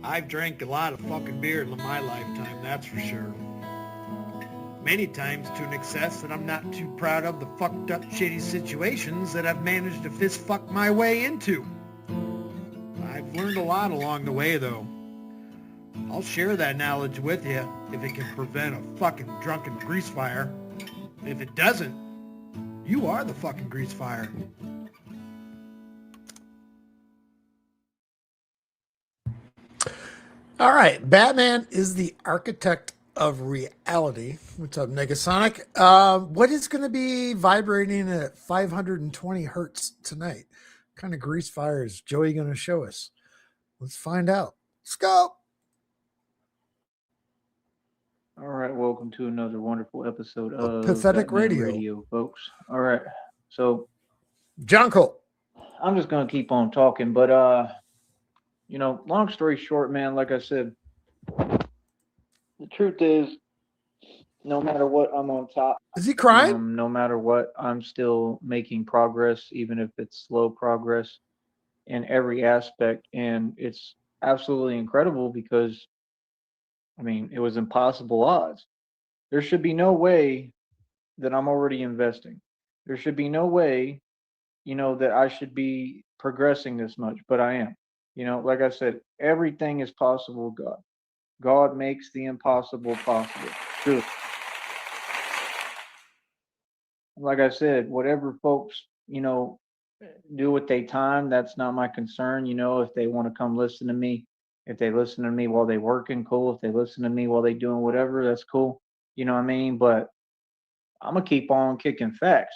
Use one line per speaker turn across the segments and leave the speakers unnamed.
I've drank a lot of fucking beer in my lifetime, that's for sure. Many times to an excess that I'm not too proud of the fucked up shitty situations that I've managed to fist fuck my way into. I've learned a lot along the way though. I'll share that knowledge with you if it can prevent a fucking drunken grease fire. If it doesn't, you are the fucking grease fire.
All right, Batman is the architect of reality. What's up, Negasonic? What is going to be vibrating at 520 hertz tonight? What kind of grease fire is Joey going to show us? Let's find out. Let's go.
All right, welcome to another wonderful episode of
Pathetic
Batman
radio.
folks. All right, so
Jungle.
I'm just gonna keep on talking, but long story short, man, like I said, the truth is, no matter what, I'm on top.
Is he crying?
No matter what, I'm still making progress, even if it's slow progress in every aspect, and it's absolutely incredible because, I mean, it was impossible odds. There should be no way that I'm already investing. There should be no way, that I should be progressing this much, but I am. Like I said, everything is possible with God. God makes the impossible possible. True. Like I said, whatever folks, do with their time, that's not my concern. If they want to come listen to me, if they listen to me while they working, cool. If they listen to me while they doing whatever, that's cool. You know what I mean? But I'm gonna keep on kicking facts.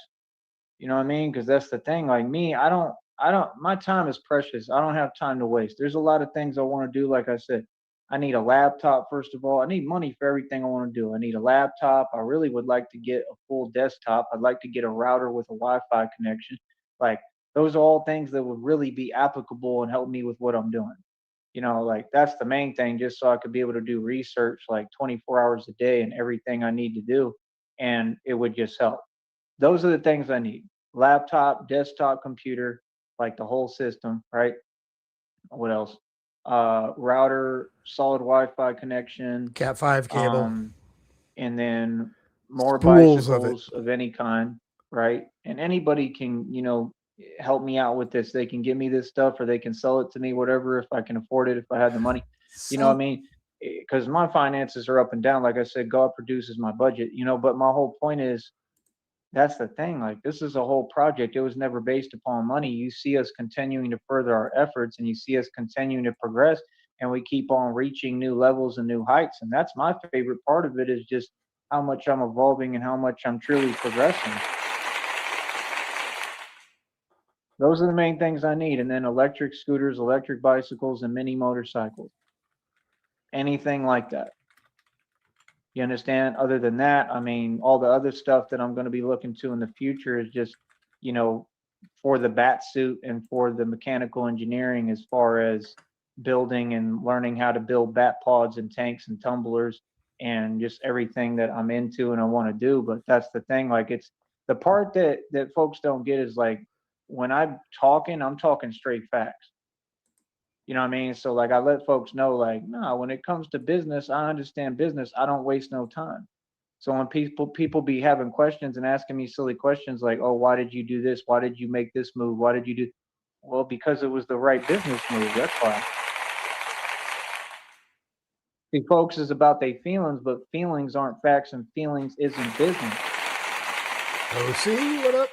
You know what I mean? Because that's the thing. Like me, my time is precious. I don't have time to waste. There's a lot of things I want to do. Like I said, I need a laptop, first of all. I need money for everything I want to do. I need a laptop. I really would like to get a full desktop. I'd like to get a router with a Wi Fi connection. Like, those are all things that would really be applicable and help me with what I'm doing. Like that's the main thing, just so I could be able to do research like 24 hours a day and everything I need to do. And it would just help. Those are the things I need: laptop, desktop computer, like the whole system, right? What else? Router, solid Wi-Fi connection,
Cat 5 cable.
and then more
Spools of it.
bicycles of any kind, right? And anybody can, help me out with this. They can give me this stuff, or they can sell it to me, whatever, if I can afford it, if I had the money. You know what I mean? Because my finances are up and down. Like I said, God produces my budget, but my whole point is, that's the thing. Like, this is a whole project. It was never based upon money. You see us continuing to further our efforts, and you see us continuing to progress, and we keep on reaching new levels and new heights. And that's my favorite part of it, is just how much I'm evolving and how much I'm truly progressing. Those are the main things I need. And then electric scooters, electric bicycles, and mini motorcycles. Anything like that. You understand? Other than that, I mean, all the other stuff that I'm going to be looking to in the future is just, you know, for the bat suit and for the mechanical engineering, as far as building and learning how to build bat pods and tanks and tumblers and just everything that I'm into and I want to do. But that's the thing. Like, it's the part that folks don't get is, like, when I'm talking straight facts. You know what I mean? So, like, I let folks know, like, no, when it comes to business, I understand business. I don't waste no time. So when people be having questions and asking me silly questions like, oh, why did you do this? Why did you make this move? Why did you do? Well, because it was the right business move. That's why. See, folks is about their feelings, but feelings aren't facts, and feelings isn't business.
OC, what up?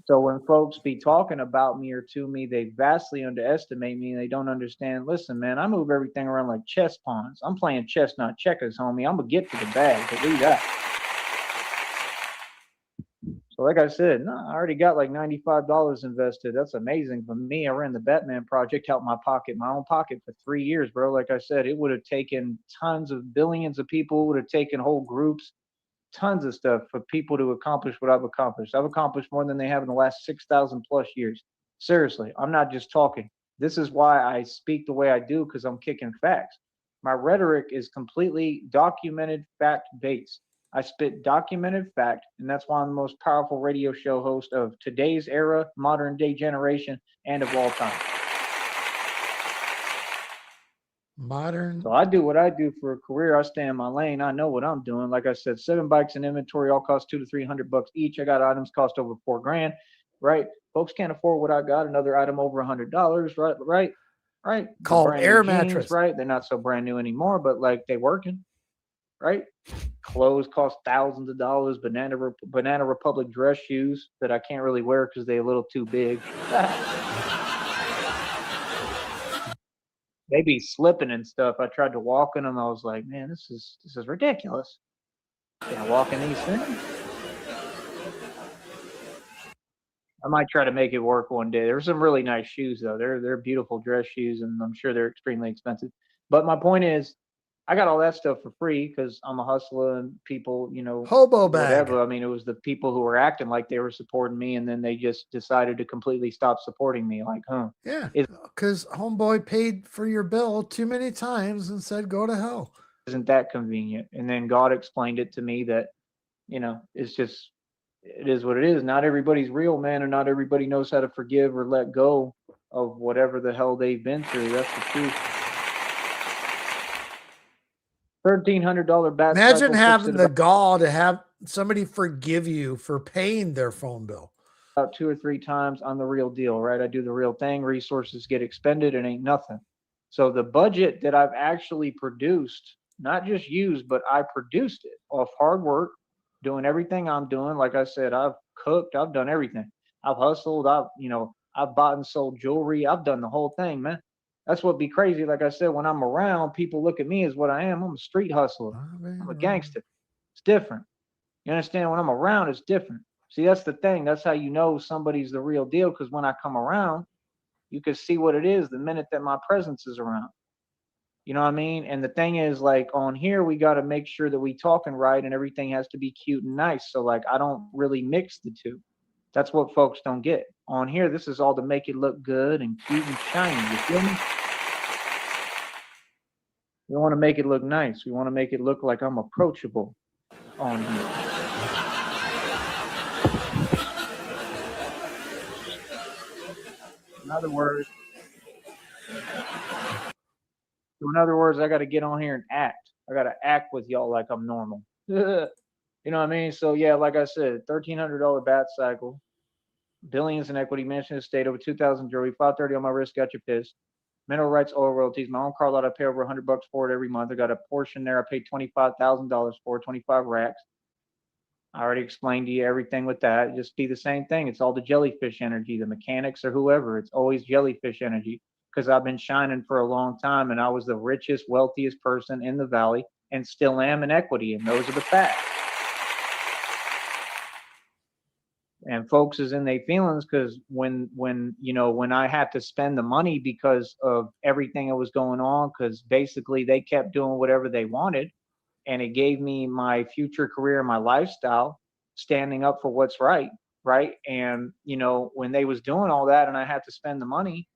So when folks be talking about me or to me, they vastly underestimate me, and they don't understand. Listen, man, I move everything around like chess pawns. I'm playing chess, not checkers, homie. I'm gonna get to the bag. Believe that. So like I said, no, I already got like $95 invested. That's amazing for me. I ran the Batman project out my pocket, my own pocket, for 3 years, bro. Like I said, it would have taken tons of billions of people, would have taken whole groups, tons of stuff for people to accomplish what I've accomplished. I've accomplished more than they have in the last 6,000 plus years. Seriously, I'm not just talking. This is why I speak the way I do, because I'm kicking facts. My rhetoric is completely documented, fact based. I spit documented fact, and that's why I'm the most powerful radio show host of today's era, modern day generation, and of all time.
Modern.
So I do what I do for a career. I stay in my lane. I know what I'm doing. Like I said, 7 bikes in inventory all cost $200 to $300 each. I got items cost over $4,000, right? Folks can't afford what I got. Another item over $100, right. The
Called
brand new
air
jeans,
mattress.
right? They're not so brand new anymore, but like they working, right? Clothes cost thousands of dollars. Banana Republic dress shoes that I can't really wear because they're a little too big. They be slipping and stuff. I tried to walk in them. I was like, man, this is ridiculous. Can't walk in these things. I might try to make it work one day. There's some really nice shoes though. They're beautiful dress shoes, and I'm sure they're extremely expensive. But my point is, I got all that stuff for free because I'm a hustler and people,
Hobo bag.
whatever. I mean, it was the people who were acting like they were supporting me, and then they just decided to completely stop supporting me. Like,
Yeah, because homeboy paid for your bill too many times and said, go to hell.
Isn't that convenient? And then God explained it to me that, it's just, it is what it is. Not everybody's real, man, and not everybody knows how to forgive or let go of whatever the hell they've been through. That's the truth. $1,300 bat
Imagine
cycle
having the gall to have somebody forgive you for paying their phone bill.
About 2 or 3 times. I'm the real deal, right? I do the real thing. Resources get expended. It ain't nothing. So the budget that I've actually produced, not just used, but I produced it off hard work, doing everything I'm doing. Like I said, I've cooked, I've done everything. I've hustled, I've bought and sold jewelry. I've done the whole thing, man. That's what be crazy. Like I said, when I'm around, people look at me as what I am. I'm a street hustler. I'm a gangster. It's different. You understand? When I'm around, it's different. See, that's the thing. That's how you know somebody's the real deal, because when I come around, you can see what it is the minute that my presence is around. You know what I mean? And the thing is, like, on here, we got to make sure that we talking right and everything has to be cute and nice. So, like, I don't really mix the two. That's what folks don't get. On here, this is all to make it look good and cute and shiny. You feel me? We want to make it look nice. We want to make it look like I'm approachable on here. In other words, I got to get on here and act. I got to act with y'all like I'm normal. You know what I mean? So yeah, like I said, $1,300 bat cycle, billions in equity, mansion estate, over 2,000 jewelry, 530 on my wrist, got you pissed. Mineral rights, oil royalties, my own car lot, I pay over $100 for it every month. I got a portion there. I paid $25,000 for 25 racks. I already explained to you everything with that. Just be the same thing. It's all the jellyfish energy, the mechanics or whoever. It's always jellyfish energy, because I've been shining for a long time and I was the richest, wealthiest person in the valley and still am in equity. And those are the facts. And folks is in their feelings because when I had to spend the money because of everything that was going on, because basically they kept doing whatever they wanted, and it gave me my future career, my lifestyle, standing up for what's right. And when they was doing all that and I had to spend the money,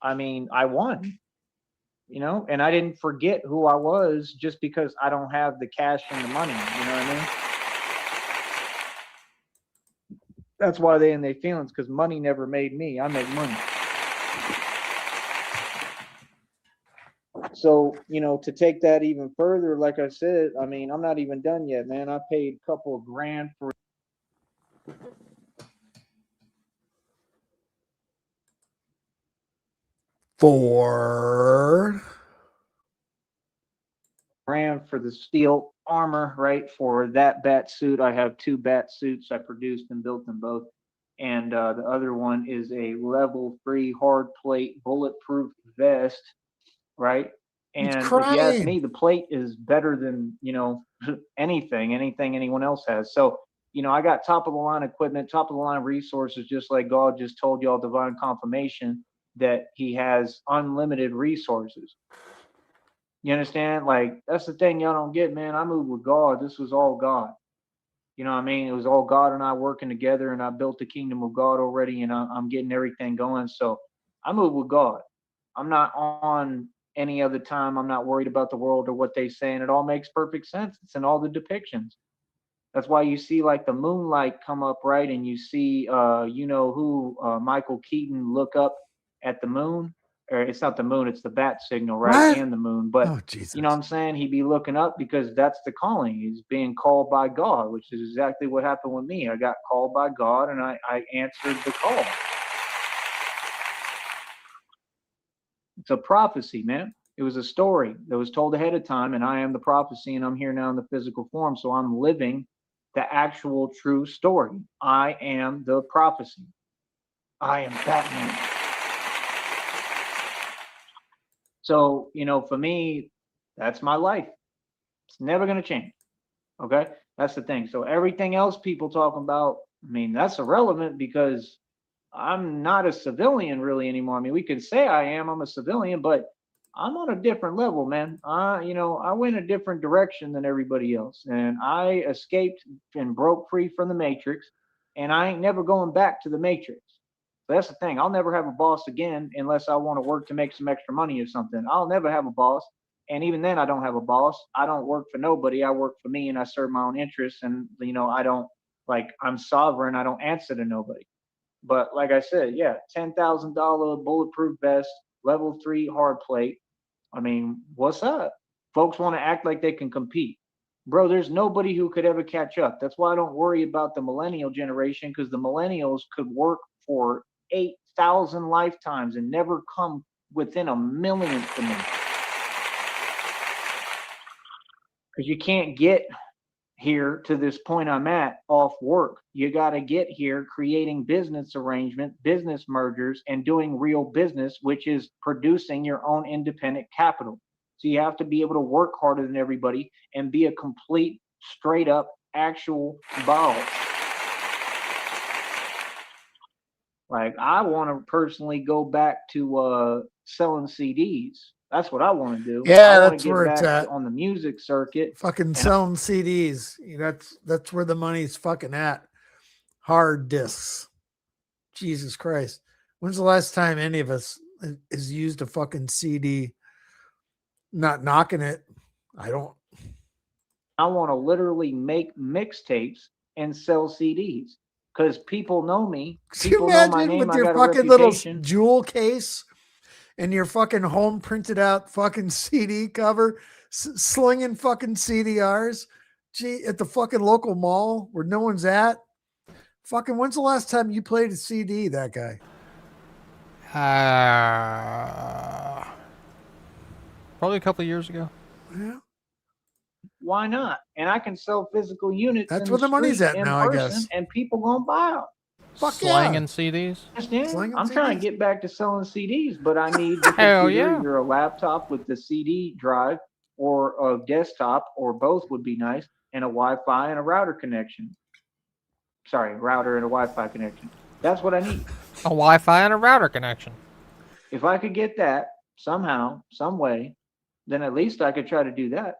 I mean, I won. And I didn't forget who I was just because I don't have the cash and the money. You know what I mean? That's why they in their feelings, because money never made me. I make money. So, to take that even further, like I said, I mean, I'm not even done yet, man. I paid a couple of grand for the steel armor, right? For that bat suit. I have 2 bat suits. I produced and built them both. And the other one is a level 3 hard plate bulletproof vest, right? And if you ask me, the plate is better than, anything anyone else has. So, I got top of the line equipment, top of the line resources, just like God just told y'all, divine confirmation, that he has unlimited resources. You understand? Like, that's the thing y'all don't get, man. I moved with God. This was all God. You know what I mean? It was all God and I working together, and I built the kingdom of God already, and I'm getting everything going. So I move with God. I'm not on any other time. I'm not worried about the world or what they say, and it all makes perfect sense. It's in all the depictions. That's why you see like the moonlight come up, right? And you see, Michael Keaton look up at the moon. or it's not the moon, it's the bat signal, right?
What?
And the moon. But
Oh, Jesus.
you know what I'm saying? He'd be looking up because that's the calling. He's being called by God, which is exactly what happened with me. I got called by God and I answered the call. It's a prophecy, man. It was a story that was told ahead of time, and I am the prophecy, and I'm here now in the physical form. So I'm living the actual true story. I am the prophecy. I am Batman. So, you know, for me, that's my life. It's never going to change. Okay. That's the thing. So everything else people talking about, I mean, that's irrelevant because I'm not a civilian really anymore. I mean, we could say I'm a civilian, but I'm on a different level, man. You know, I went a different direction than everybody else, and I escaped and broke free from the matrix, and I ain't never going back to the matrix. So that's the thing. I'll never have a boss again unless I want to work to make some extra money or something. I'll never have a boss. And even then, I don't have a boss. I don't work for nobody. I work for me and I serve my own interests. And, you know, I don't like, I'm sovereign. I don't answer to nobody. But like I said, yeah, $10,000 bulletproof vest, level 3 hard plate. I mean, what's up? Folks want to act like they can compete. Bro, there's nobody who could ever catch up. That's why I don't worry about the millennial generation, because the millennials could work for 8,000 lifetimes and never come within a millionth of me. Because you can't get here to this point I'm at off work. You got to get here creating business arrangement, business mergers, and doing real business, which is producing your own independent capital. So you have to be able to work harder than everybody and be a complete, straight up, actual boss. Like, I want to personally go back to selling CDs. That's what I want to do.
Yeah,
I want
that's
to get
where
back
it's at.
on the music circuit.
Fucking selling CDs. That's where the money's fucking at. Hard discs. Jesus Christ. When's the last time any of us has used a fucking CD? Not knocking it. I
want to literally make mixtapes and sell CDs because people know me.
Can you
People know my
imagine
name.
with
I
your
got a
fucking little
reputation.
jewel case and your fucking home printed out fucking CD cover, slinging fucking CDRs, at the fucking local mall where no one's at? Fucking, when's the last time you played a CD, that guy?
Probably a couple of years ago.
Yeah.
Why not? And I can sell physical units.
That's
in
where the money's
street
at
in
now, I
person,
guess.
and people gonna buy them.
Fuck
Slanging
yeah.
CDs.
Understand? I'm
CDs?
trying to get back to selling CDs, but I need the
Hell
computer,
yeah.
either a laptop with the CD drive or a desktop, or both would be nice, and a Wi-Fi and a router connection. Sorry, router and a Wi-Fi connection. That's what I need.
A Wi-Fi and a router connection.
If I could get that somehow, some way, then at least I could try to do that.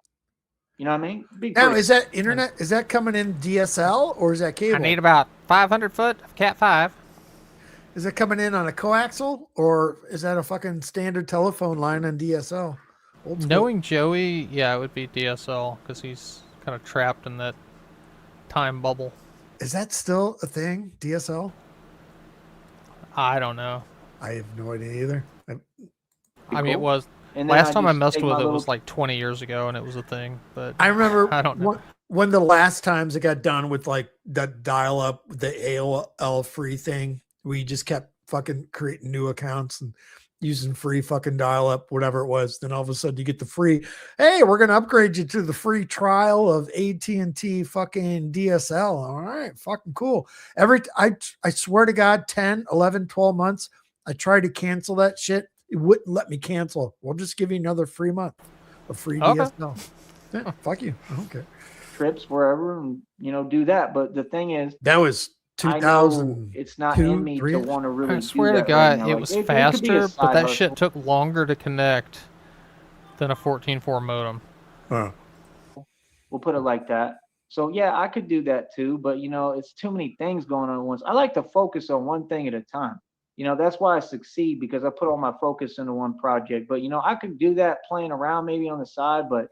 You know what I mean? Be
Now,
free.
is that internet? Is that coming in DSL or is that cable?
I need about 500 foot of Cat 5.
Is it coming in on a coaxial or is that a fucking standard telephone line on DSL? Old school.
Knowing Joey, yeah, it would be DSL because he's kind of trapped in that time bubble.
Is that still a thing? DSL?
I don't know.
I have no idea either.
I mean, it was.
And then
Last time I
just
messed
take
with
my
it
little-
was like 20 years ago, and it was a thing. But
I remember
I don't know.
when the last times it got done with like the dial up, the AOL free thing, we just kept fucking creating new accounts and using free fucking dial up, whatever it was. Then all of a sudden you get the free, hey, we're going to upgrade you to the free trial of AT&T fucking DSL. All right, fucking cool. I swear to God, 10, 11, 12 months, I tried to cancel that shit. It wouldn't let me cancel. We'll just give you another free month of free DSL. Yeah, fuck you. I don't care.
Trips wherever and do that. But the thing is,
That was 2000.
it's not in me to want to really.
I swear to
do that
God,
right now.
it
Like,
was
could be a
faster, but
side
that
hustle.
shit took longer to connect than a 14.4 modem.
Huh.
We'll put it like that. So yeah, I could do that too, but it's too many things going on at once. I like to focus on one thing at a time. That's why I succeed, because I put all my focus into one project. But I could do that playing around maybe on the side, but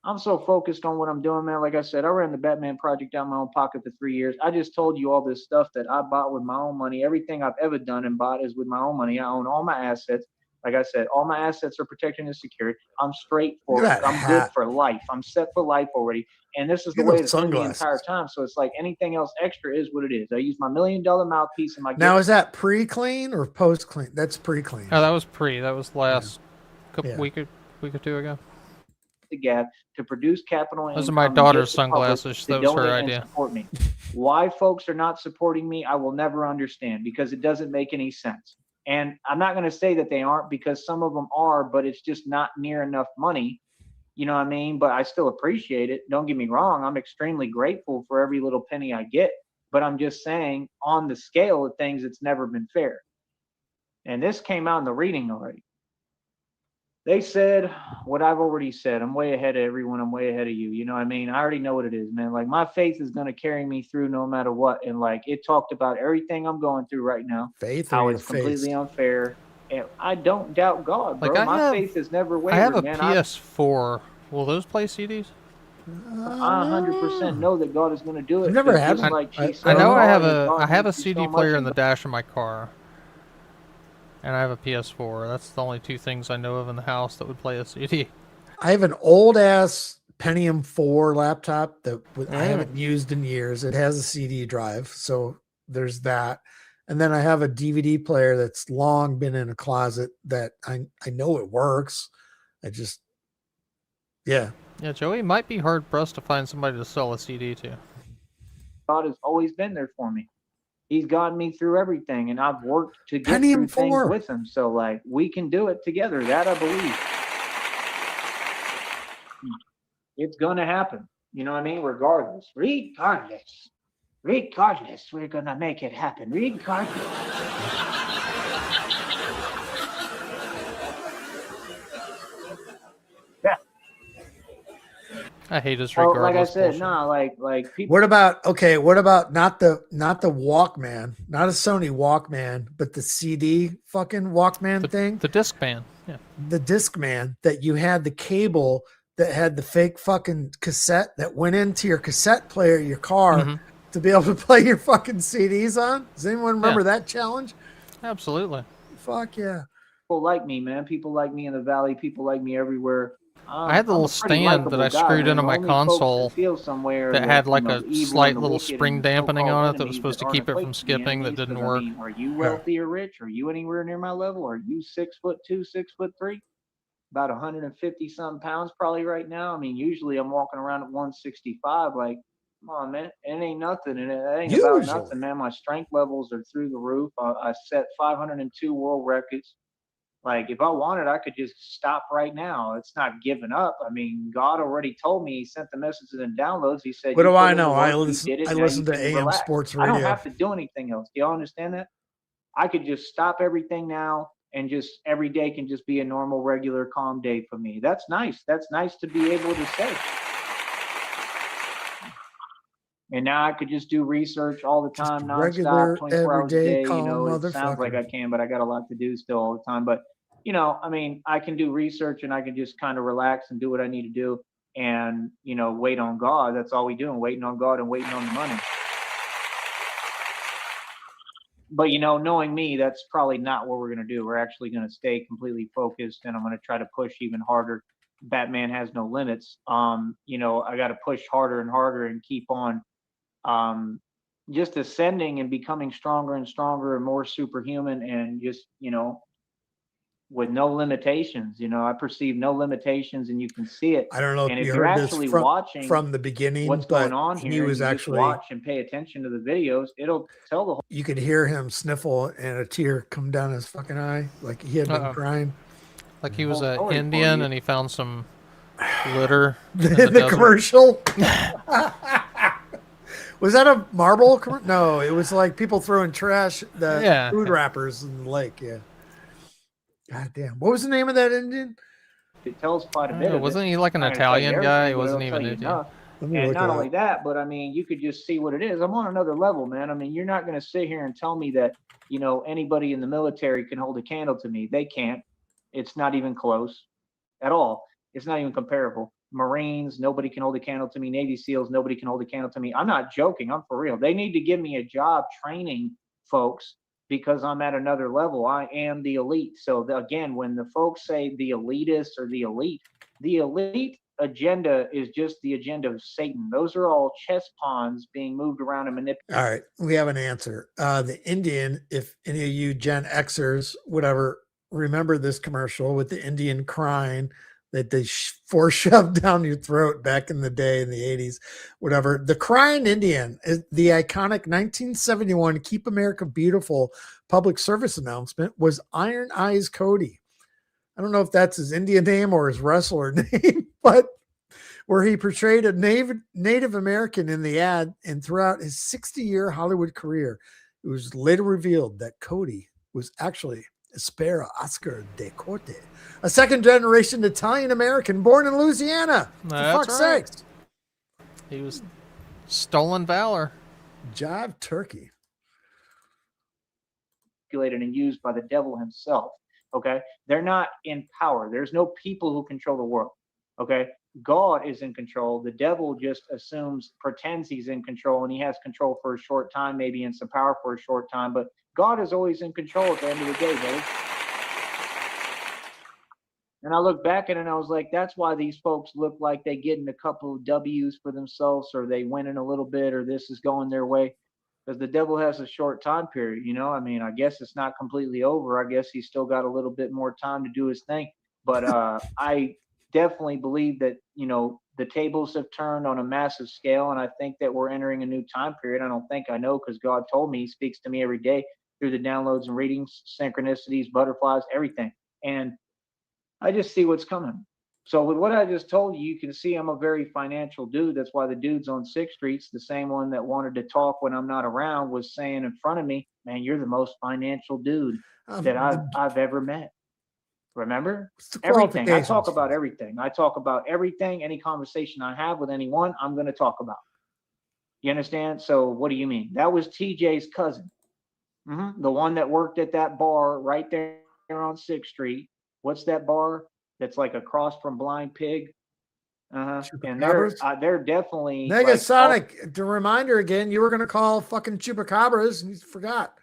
I'm so focused on what I'm doing, man. Like I said, I ran the Batman project out of my own pocket for 3 years. I just told you all this stuff that I bought with my own money. Everything I've ever done and bought is with my own money. I own all my assets. Like I said, all my assets are protected and secured. I'm straight for
Look at that
I'm good
hat.
for life. I'm set for life already. And this is the
Look at
way
those
it's been the
sunglasses.
entire time. So it's like anything else extra is what it is. I use my $1 million mouthpiece and my
Now, is that pre-clean or post-clean? That's pre-clean.
Oh, that was That was last
Yeah.
week or two ago.
the gap to produce capital
Those
income.
are my
and
daughter's
get the public
sunglasses.
to
That was her
donate and
idea.
support me. Why folks are not supporting me, I will never understand, because it doesn't make any sense. And I'm not going to say that they aren't, because some of them are, but it's just not near enough money. You know what I mean? But I still appreciate it. Don't get me wrong. I'm extremely grateful for every little penny I get. But I'm just saying, on the scale of things, it's never been fair. And this came out in the reading already. They said what I've already said. I'm way ahead of everyone. I'm way ahead of you. You know what I mean? I already know what it is, man. Like, my faith is going to carry me through no matter what. And like, it talked about everything I'm going through right now,
Faith
how
or
it's
your face?
completely unfair. And I don't doubt God, bro.
Like,
My faith has never wavered,
I have a
man.
PS4. Will those play CDs?
I 100% know that God is going to do it.
I've never
'cause
had
just
one.
like she
I
said,
I know I have
God
I have a
loves you
CD
so much
player in
and
the dash of my car, and I have a PS4. That's the only two things I know of in the house that would play a CD.
I have an old ass Pentium 4 laptop that I haven't used in years. It has a CD drive, so there's that. And then I have a DVD player that's long been in a closet that I know it works. I just, yeah.
Yeah, Joey, might be hard pressed to find somebody to sell a CD to.
God has always been there for me. He's gotten me through everything, and I've worked to get
Pentium
through
4.
things with him. So like, we can do it together. That I believe. It's gonna happen. You know what I mean? Regardless, we're gonna make it happen. Regardless.
I hate his
Well,
regardless
like I said,
bullshit.
nah, like people.
What about not the Walkman, not a Sony Walkman, but the CD fucking Walkman thing?
The Discman. Yeah.
The Discman that you had the cable that had the fake fucking cassette that went into your cassette player, your car, to be able to play your fucking CDs on. Does anyone remember that challenge?
Absolutely.
Fuck yeah.
People like me, man. People like me in the valley. People like me everywhere.
I had the little stand that I screwed into my console that had like a slight little spring dampening on it that was supposed to keep it from skipping. That didn't work.
Are you wealthy or rich? Are you anywhere near my level? Are you 6'2", 6'3"? About 150 something pounds probably right now. I mean, usually I'm walking around at 165. Like, come on, man, it ain't nothing, and it ain't about nothing, man. My strength levels are through the roof. I set 502 world records. Like, if I wanted, I could just stop right now. It's not giving up. I mean, God already told me. He sent the messages and downloads. He said,
what do I
put in the
know? I
work, you did it, now
listen
you
to
can
AM
relax.
Sports
I
Radio.
don't have to do anything else. Do y'all understand that? I could just stop everything now, and just every day can just be a normal, regular, calm day for me. That's nice. That's nice to be able to say. And now I could just do research all the time, nonstop, 24 hours a day. You know, it sounds like I can, but I got a lot to do still all the time. But, you know, I mean, I can do research and I can just kind of relax and do what I need to do and, you know, wait on God. That's all we do, waiting on God and waiting on the money. But, you know, knowing me, that's probably not what we're going to do. We're actually going to stay completely focused, and I'm going to try to push even harder. Batman has no limits. You know, I got to push harder and harder and keep on just ascending and becoming stronger and stronger and more superhuman, and just, you know, with no limitations. You know, I perceive no limitations, and you can see it.
I don't know
and
if
if
you
you're
heard
actually
this
watching
from the beginning,
what's
but
going on here,
he was
and you
actually
just watch and pay attention to the videos, it'll tell the whole.
You could hear him sniffle and a tear come down his fucking eye, like he had been crying.
Like he was an Indian and he found some litter
in the commercial. Was that a marble? No, it was like people throwing trash, food wrappers in the lake. Yeah. God damn. What was the name of that Indian?
It tells quite a bit.
Wasn't he like an Italian guy? He wasn't even Indian.
And not only that, but I mean, you could just see what it is. I'm on another level, man. I mean, you're not going to sit here and tell me that, you know, anybody in the military can hold a candle to me. They can't. It's not even close at all. It's not even comparable. Marines, nobody can hold a candle to me. Navy SEALs, nobody can hold a candle to me. I'm not joking. I'm for real. They need to give me a job training folks because I'm at another level. I am the elite. So again, when the folks say the elitists or the elite agenda is just the agenda of Satan. Those are all chess pawns being moved around and manipulated.
All right, we have an answer. The Indian, if any of you Gen Xers, whatever, remember this commercial with the Indian crying that they force shoved down your throat back in the day in the 80s, whatever. The crying Indian is the iconic 1971 Keep America Beautiful public service announcement was Iron Eyes Cody. I don't know if that's his Indian name or his wrestler name, but where he portrayed a Native American in the ad, and throughout his 60-year Hollywood career, it was later revealed that Cody was actually Espera Oscar de Corte, a second-generation Italian-American born in Louisiana. For fuck's sakes.
He was stolen valor.
Jive turkey.
And used by the devil himself. Okay, they're not in power. There's no people who control the world. Okay, God is in control. The devil just pretends he's in control, and he has control for a short time, maybe, and some power for a short time. But God is always in control at the end of the day, baby. And I look back at it and I was like, that's why these folks look like they getting a couple of W's for themselves, or they winning a little bit, or this is going their way. Because the devil has a short time period, you know? I mean, I guess it's not completely over. I guess he's still got a little bit more time to do his thing. But I definitely believe that, you know, the tables have turned on a massive scale, and I think that we're entering a new time period. I don't think I know, because God told me. He speaks to me every day through the downloads and readings, synchronicities, butterflies, everything. And I just see what's coming. So with what I just told you, you can see I'm a very financial dude. That's why the dudes on 6th Street's, the same one that wanted to talk when I'm not around, was saying in front of me, man, you're the most financial dude that I've ever met. Remember? Everything. I talk about everything. I talk about everything. Any conversation I have with anyone, I'm going to talk about. You understand? So what do you mean? That was TJ's cousin. The one that worked at that bar right there on 6th Street. What's that bar? That's like across from Blind Pig. And they're definitely
Negasonic. Like, the reminder again, you were going to call fucking chupacabras and you forgot.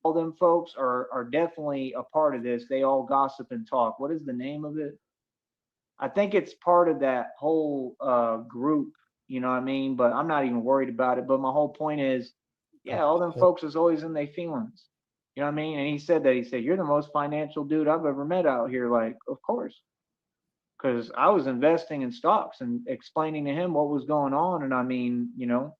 All them folks are definitely a part of this. They all gossip and talk. What is the name of it? I think it's part of that whole group, you know what I mean? But I'm not even worried about it. But my whole point is, yeah, all them folks is always in their feelings. You know what I mean? And he said, you're the most financial dude I've ever met out here. Like, of course. Because I was investing in stocks and explaining to him what was going on. And I mean, you know,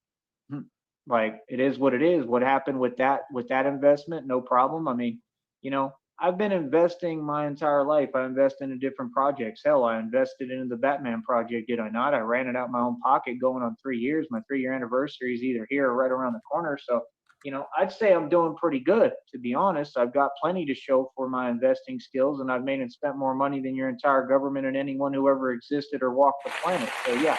like, it is what it is. What happened with that investment? No problem. I mean, you know, I've been investing my entire life. I invest in different projects. Hell, I invested in the Batman project, did I not? I ran it out my own pocket going on 3 years. My 3-year anniversary is either here or right around the corner. So, you know, I'd say I'm doing pretty good, to be honest. I've got plenty to show for my investing skills, and I've made and spent more money than your entire government and anyone who ever existed or walked the planet. So, yeah.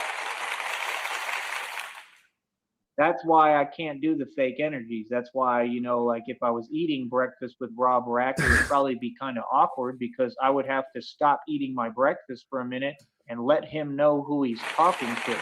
That's why I can't do the fake energies. That's why, you know, like if I was eating breakfast with Rob Rack, it would probably be kind of awkward, because I would have to stop eating my breakfast for a minute and let him know who he's talking to.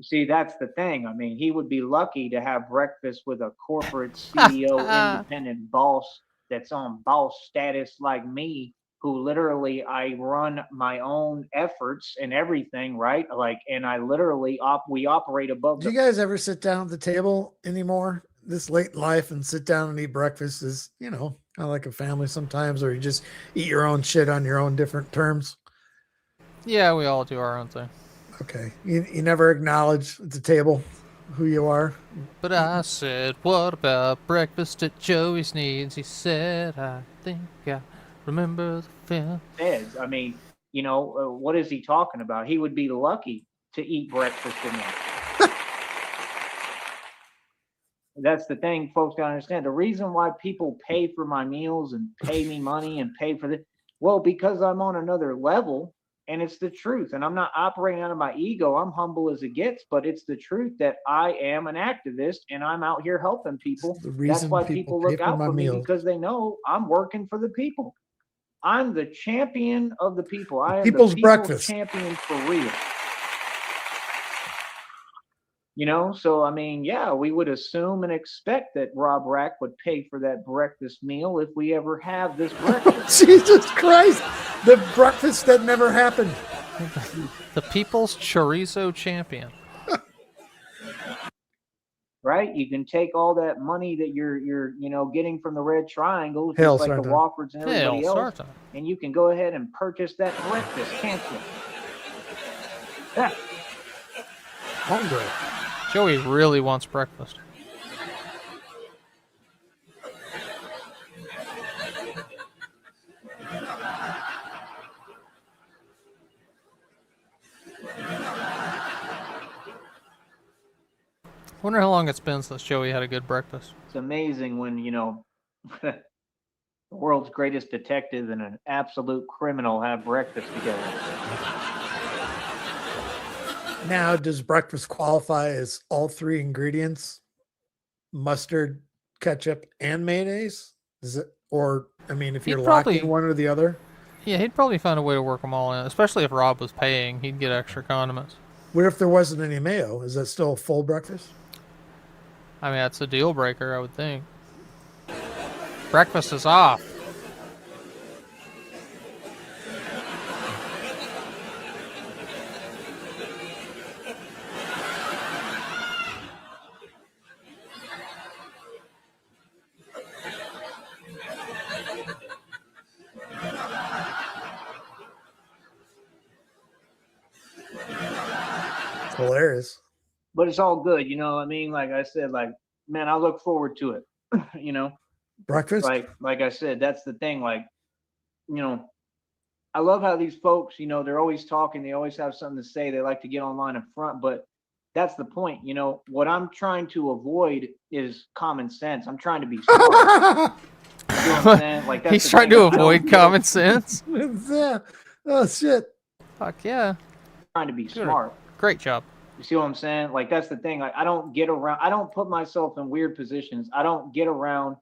See, that's the thing. I mean, he would be lucky to have breakfast with a corporate CEO, independent boss that's on boss status like me, who literally I run my own efforts and everything, right? Like, and I literally we operate above.
Do you guys ever sit down at the table anymore this late in life and sit down and eat breakfast? Is, you know, kind of like a family sometimes, or you just eat your own shit on your own different terms?
Yeah, we all do our own thing.
Okay. You never acknowledge at the table who you are?
But I said, what about breakfast at Joey Sneed's? He said, I think I remember the film.
I mean, you know, what is he talking about? He would be lucky to eat breakfast in there. That's the thing, folks gotta understand. The reason why people pay for my meals and pay me money and pay for this, well, because I'm on another level. And it's the truth. And I'm not operating out of my ego. I'm humble as it gets, but it's the truth that I am an activist and I'm out here helping people. That's why people look out for me, because they know I'm working for the people. I'm the champion of the people. I am the people's breakfast champion for real. You know, so I mean, yeah, we would assume and expect that Rob Rack would pay for that breakfast meal if we ever have this breakfast.
Jesus Christ, the breakfast that never happened.
The people's chorizo champion.
Right? You can take all that money that you're getting from the Red Triangle,
Hail,
just like the
Sarton.
Wofford's and everybody
Hail,
else,
Sarton.
and you can go ahead and purchase that breakfast, can't you? Yeah.
Hungry.
Joey really wants breakfast. Wonder how long it's been since Joey had a good breakfast.
It's amazing when, the world's greatest detective and an absolute criminal have breakfast together.
Now, does breakfast qualify as all three ingredients? Mustard, ketchup, and mayonnaise? Is it, or I mean, if you're lacking one or the other?
Yeah, he'd probably find a way to work them all in, especially if Rob was paying. He'd get extra condiments.
What if there wasn't any mayo? Is that still a full breakfast?
I mean, that's a deal breaker, I would think. Breakfast is off.
Hilarious.
But it's all good, I mean? Like I said, man, I look forward to it,
Breakfast?
Like I said, that's the thing. Like, I love how these folks, they're always talking. They always have something to say. They like to get online in front, but that's the point. What I'm trying to avoid is common sense. I'm trying to be smart. You know what I'm saying? Like,
he's trying to avoid common sense.
Yeah. Oh shit.
Fuck yeah.
I'm trying to be smart.
Great job.
You see what I'm saying? Like, that's the thing. Like, I don't put myself in weird positions. I don't get around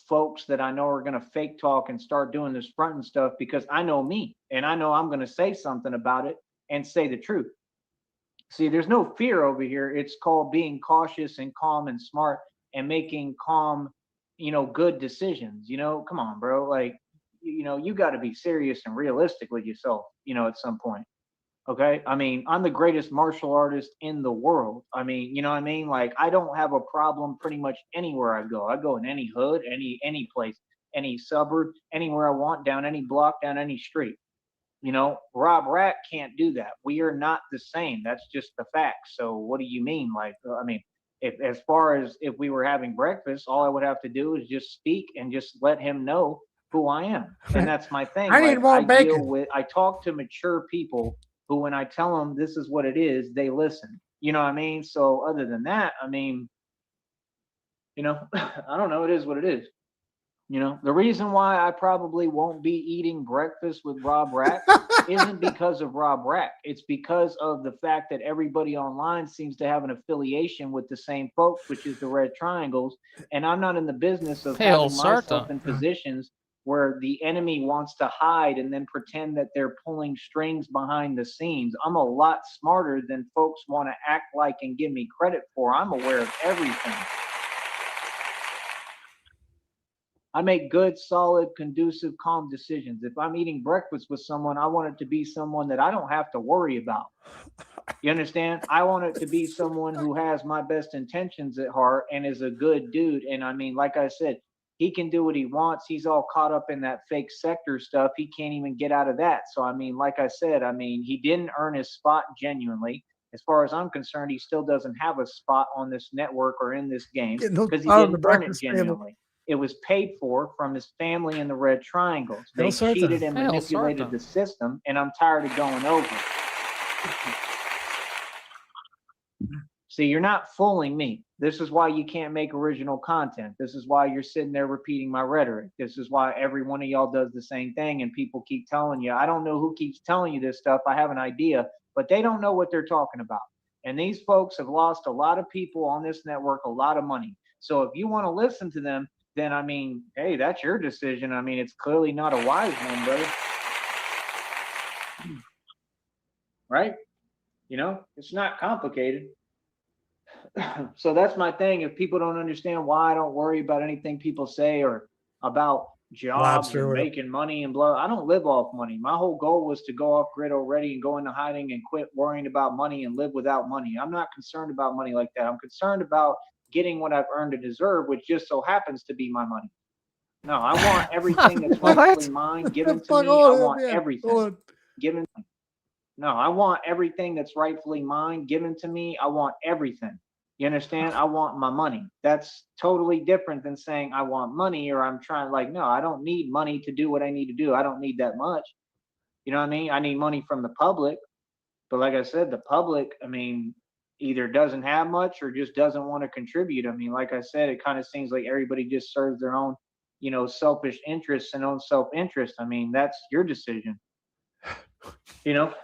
folks that I know are going to fake talk and start doing this front and stuff, because I know me and I know I'm going to say something about it and say the truth. See, there's no fear over here. It's called being cautious and calm and smart and making calm, good decisions. Come on, bro. Like, you got to be serious and realistic with yourself, at some point. Okay. I mean, I'm the greatest martial artist in the world. I mean, you know what I mean? Like, I don't have a problem pretty much anywhere I go. I go in any hood, any place, any suburb, anywhere I want, down any block, down any street. Rob Rack can't do that. We are not the same. That's just the facts. So what do you mean? Like, I mean, as far as if we were having breakfast, all I would have to do is just speak and just let him know who I am. And that's my thing.
I need more bacon.
I talk to mature people who, when I tell them this is what it is, they listen. You know what I mean? So other than that, I mean, I don't know. It is what it is. The reason why I probably won't be eating breakfast with Rob Rack isn't because of Rob Rack. It's because of the fact that everybody online seems to have an affiliation with the same folks, which is the Red Triangles. And I'm not in the business of having myself in positions where the enemy wants to hide and then pretend that they're pulling strings behind the scenes. I'm a lot smarter than folks want to act like and give me credit for. I'm aware of everything. I make good, solid, conducive, calm decisions. If I'm eating breakfast with someone, I want it to be someone that I don't have to worry about. You understand? I want it to be someone who has my best intentions at heart and is a good dude. And I mean, like I said, he can do what he wants. He's all caught up in that fake sector stuff. He can't even get out of that. So, I mean, like I said, I mean, he didn't earn his spot genuinely. As far as I'm concerned, he still doesn't have a spot on this network or in this game because he didn't earn it genuinely. It was paid for from his family in the Red Triangles. They cheated and manipulated the system, and I'm tired of going over. See, you're not fooling me. This is why you can't make original content. This is why you're sitting there repeating my rhetoric. This is why every one of y'all does the same thing, and people keep telling you. I don't know who keeps telling you this stuff. I have an idea, but they don't know what they're talking about. And these folks have lost a lot of people on this network a lot of money. So if you want to listen to them, then, I mean, hey, that's your decision. I mean, it's clearly not a wise one, brother. Right? It's not complicated. So that's my thing. If people don't understand why I don't worry about anything people say or about jobs and making money and blah, I don't live off money. My whole goal was to go off grid already and go into hiding and quit worrying about money and live without money. I'm not concerned about money like that. I'm concerned about getting what I've earned and deserve, which just so happens to be my money. No, I want everything that's rightfully mine given to me. I want everything given. No, I want everything that's rightfully mine given to me. I want everything. You understand? I want my money. That's totally different than saying I want money or I'm trying like, no, I don't need money to do what I need to do. I don't need that much. You know what I mean? I need money from the public. But like I said, the public, I mean, either doesn't have much or just doesn't want to contribute. I mean, like I said, it kind of seems like everybody just serves their own, you know, selfish interests and own self-interest. I mean, that's your decision. You know,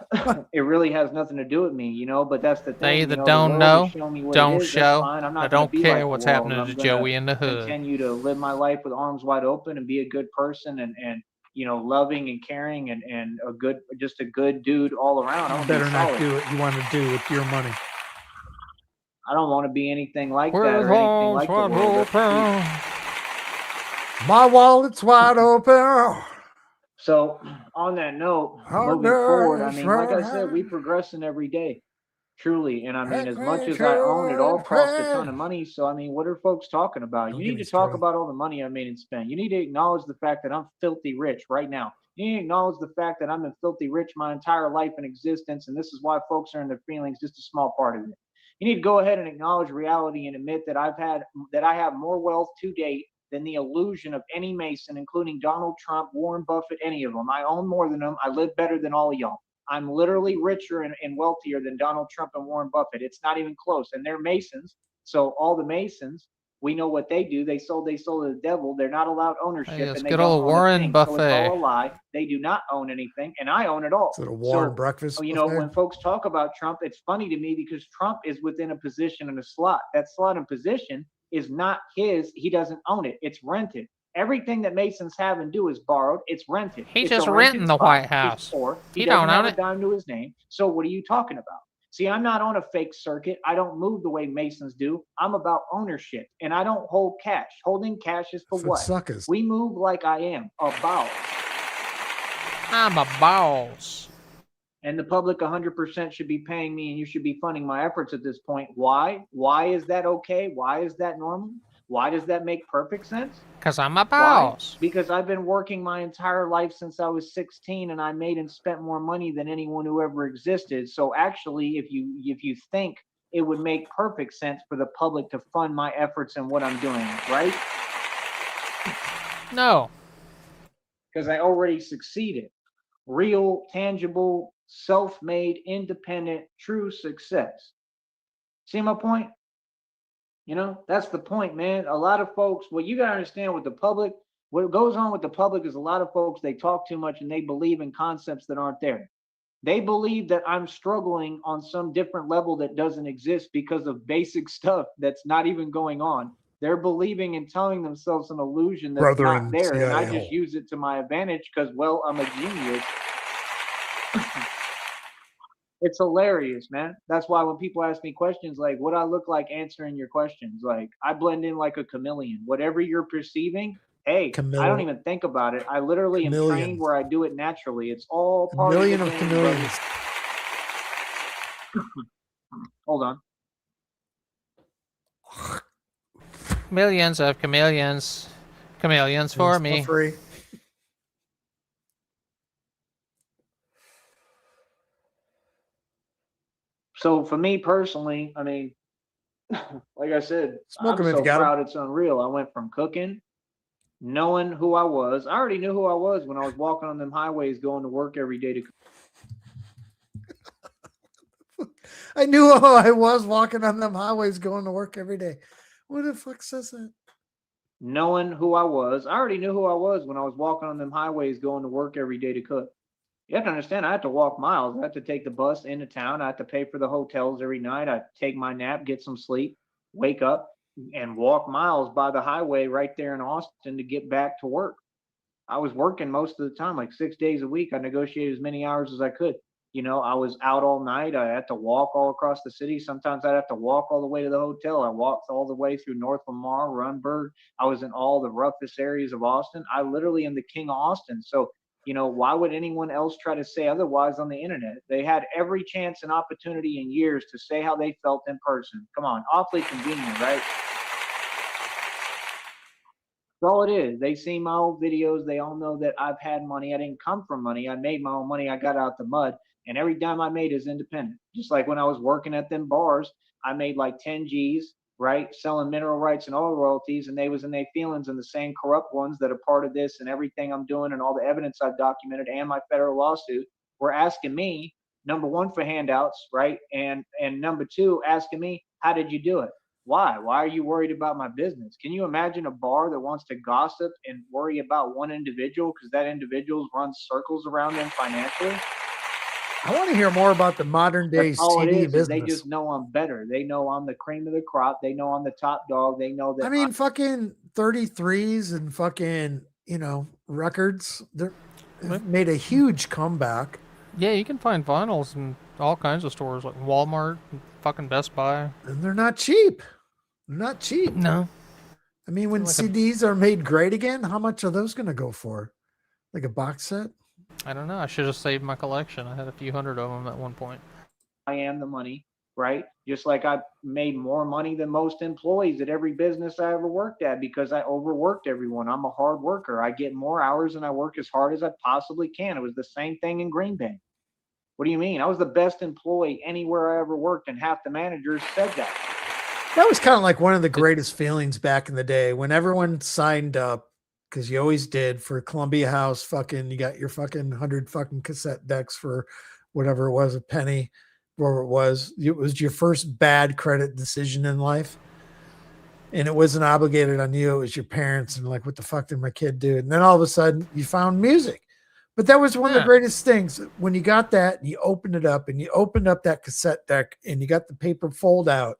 it really has nothing to do with me, you know, but that's the thing.
They either
you know,
don't know, don't show.
I'm not
I don't care
like
what's happening to Joey in the hood.
Continue to live my life with arms wide open and be a good person and you know, loving and caring and a good, just a good dude all around.
You better not do what you want to do with your money.
I don't want to be anything like that or anything like the world.
My wallet's wide open.
So on that note, moving forward, I mean, like I said, we progressing every day, truly. And I mean, as much as I own, it all costs a ton of money. So I mean, what are folks talking about? You need to talk about all the money I made and spent. You need to acknowledge the fact that I'm filthy rich right now. You need to acknowledge the fact that I'm been filthy rich my entire life and existence, and this is why folks are in their feelings, just a small part of it. You need to go ahead and acknowledge reality and admit that I have more wealth to date than the illusion of any Mason, including Donald Trump, Warren Buffett, any of them. I own more than them. I live better than all of y'all. I'm literally richer and wealthier than Donald Trump and Warren Buffett. It's not even close. And they're Masons. So all the Masons, we know what they do. They sold to the devil. They're not allowed ownership.
Hey,
and they
good old Warren Buffett.
So it's all a lie. They do not own anything, and I own it all.
Is it a Warren breakfast?
You know, when folks talk about Trump, it's funny to me because Trump is within a position and a slot. That slot and position is not his. He doesn't own it. It's rented. Everything that Masons have and do is borrowed. It's rented.
He's just renting the White House.
He don't own it. Dime to his name. So what are you talking about? See, I'm not on a fake circuit. I don't move the way Masons do. I'm about ownership, and I don't hold cash. Holding cash is for what?
Suckers.
We move like I am, a boss.
I'm a boss.
And the public 100% should be paying me, and you should be funding my efforts at this point. Why? Why is that okay? Why is that normal? Why does that make perfect sense?
Because I'm a boss.
Why? Because I've been working my entire life since I was 16, and I made and spent more money than anyone who ever existed. So actually, if you think it would make perfect sense for the public to fund my efforts and what I'm doing, right?
No.
Because I already succeeded. Real, tangible, self-made, independent, true success. See my point? You know, that's the point, man. A lot of folks, what you got to understand with the public, what goes on with the public is a lot of folks, they talk too much and they believe in concepts that aren't there. They believe that I'm struggling on some different level that doesn't exist because of basic stuff that's not even going on. They're believing and telling themselves an illusion that's not there. And I just use it to my advantage because, well, I'm a genius. It's hilarious, man. That's why when people ask me questions like, what I look like answering your questions, like I blend in like a chameleon. Whatever you're perceiving, hey, I don't even think about it. I literally am trained where I do it naturally. It's all part of the game. Chameleons. Hold on.
Millions of chameleons. Chameleons for me.
Free.
So for me personally, I mean, like I said, I'm so proud it's unreal. I went from cooking, knowing who I was. I already knew who I was when I was walking on them highways going to work every day to
I knew who I was walking on them highways going to work every day. What the fuck says that?
Knowing who I was. I already knew who I was when I was walking on them highways going to work every day to cook. You have to understand, I had to walk miles. I had to take the bus into town. I had to pay for the hotels every night. I'd take my nap, get some sleep, wake up, and walk miles by the highway right there in Austin to get back to work. I was working most of the time, like 6 days a week. I negotiated as many hours as I could. You know, I was out all night. I had to walk all across the city. Sometimes I'd have to walk all the way to the hotel. I walked all the way through North Lamar, Runberg. I was in all the roughest areas of Austin. I literally am the king of Austin. So, you know, why would anyone else try to say otherwise on the internet? They had every chance and opportunity in years to say how they felt in person. Come on, awfully convenient, right? That's all it is. They see my old videos. They all know that I've had money. I didn't come from money. I made my own money. I got out the mud. And every dime I made is independent. Just like when I was working at them bars, I made like 10 G's, right? Selling mineral rights and oil royalties. And they was in their feelings, and the same corrupt ones that are part of this and everything I'm doing and all the evidence I've documented and my federal lawsuit were asking me, number one, for handouts, right? And number two, asking me, how did you do it? Why? Why are you worried about my business? Can you imagine a bar that wants to gossip and worry about one individual because that individual runs circles around them financially?
I want to hear more about the modern day CD business.
They just know I'm better. They know I'm the cream of the crop. They know I'm the top dog. They know that.
I mean, fucking 33s and fucking, you know, records. They've made a huge comeback.
Yeah, you can find vinyls in all kinds of stores like Walmart, and fucking Best Buy.
And they're not cheap. They're not cheap.
No.
I mean, when CDs are made great again, how much are those going to go for? Like a box set?
I don't know. I should have saved my collection. I had a few hundred of them at one point.
I am the money, right? Just like I made more money than most employees at every business I ever worked at because I overworked everyone. I'm a hard worker. I get more hours and I work as hard as I possibly can. It was the same thing in Green Bay. What do you mean? I was the best employee anywhere I ever worked, and half the managers said that.
That was kind of like one of the greatest feelings back in the day when everyone signed up, because you always did, for Columbia House. Fucking, you got your fucking 100 fucking cassette decks for whatever it was, a penny, whatever it was. It was your first bad credit decision in life. And it wasn't obligated on you. It was your parents. And like, what the fuck did my kid do? And then all of a sudden you found music. But that was one of the greatest things when you got that and you opened it up and you opened up that cassette deck and you got the paper fold out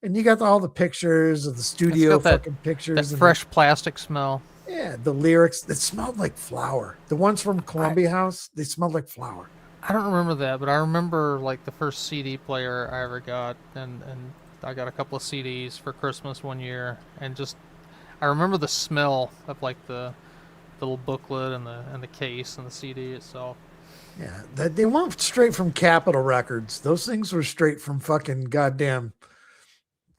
and you got all the pictures of the studio fucking pictures.
That fresh plastic smell.
Yeah, the lyrics that smelled like flour. The ones from Columbia House, they smelled like flour.
I don't remember that, but I remember like the first CD player I ever got, and I got a couple of CDs for Christmas one year, and just I remember the smell of like the little booklet and the case and the CD itself.
Yeah, they weren't straight from Capitol Records. Those things were straight from fucking goddamn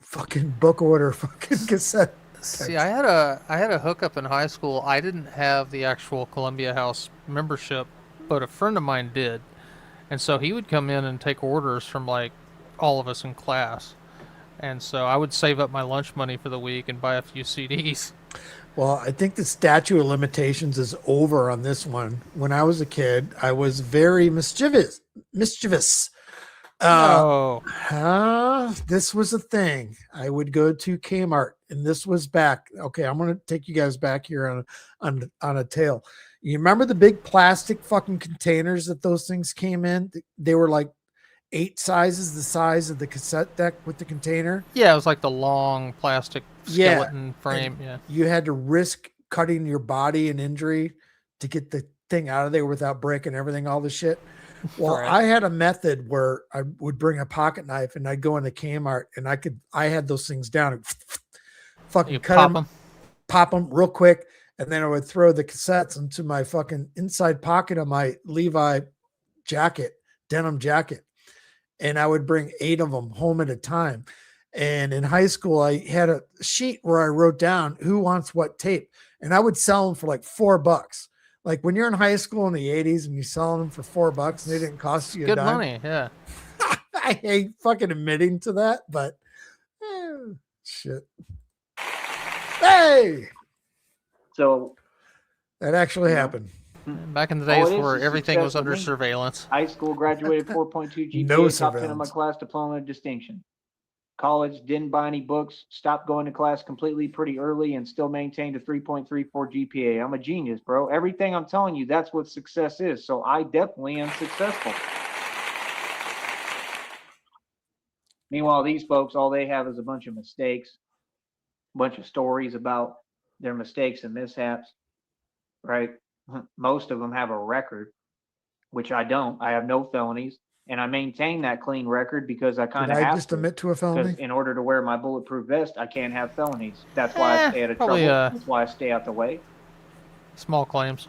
fucking book order fucking cassette.
See, I had a hookup in high school. I didn't have the actual Columbia House membership, but a friend of mine did. And so he would come in and take orders from like all of us in class. And so I would save up my lunch money for the week and buy a few CDs.
Well, I think the statute of limitations is over on this one. When I was a kid, I was very mischievous. This was a thing. I would go to Kmart, and this was back. Okay, I'm going to take you guys back here on a tale. You remember the big plastic fucking containers that those things came in? They were like 8 sizes the size of the cassette deck with the container.
Yeah, it was like the long plastic skeleton frame. Yeah,
you had to risk cutting your body and injury to get the thing out of there without breaking everything, all the shit. Well, right. I had a method where I would bring a pocket knife and I'd go into Kmart and I had those things down and fucking pop them real quick. And then I would throw the cassettes into my fucking inside pocket of my Levi denim jacket. And I would bring 8 of them home at a time. And in high school, I had a sheet where I wrote down who wants what tape. And I would sell them for like $4. Like when you're in high school in the 80s and you're selling them for $4 and they didn't cost you a dime.
Good money, yeah.
I hate fucking admitting to that, but shit. Hey!
So
that actually happened.
Back in the days where everything was under surveillance.
High school, graduated 4.2 GPA,
no
top 10 in my class, diploma of distinction. College, didn't buy any books, stopped going to class completely pretty early, and still maintained a 3.34 GPA. I'm a genius, bro. Everything I'm telling you, that's what success is. So I definitely am successful. Meanwhile, these folks, all they have is a bunch of mistakes, a bunch of stories about their mistakes and mishaps, right? Most of them have a record. which I don't. I have no felonies, and I maintain that clean record because I kind
Did
of
I
have
just
to.
admit to a
Because
felony?
in order to wear my bulletproof vest, I can't have felonies. That's why I stay out of
Probably
trouble. That's why I stay out the way.
small claims.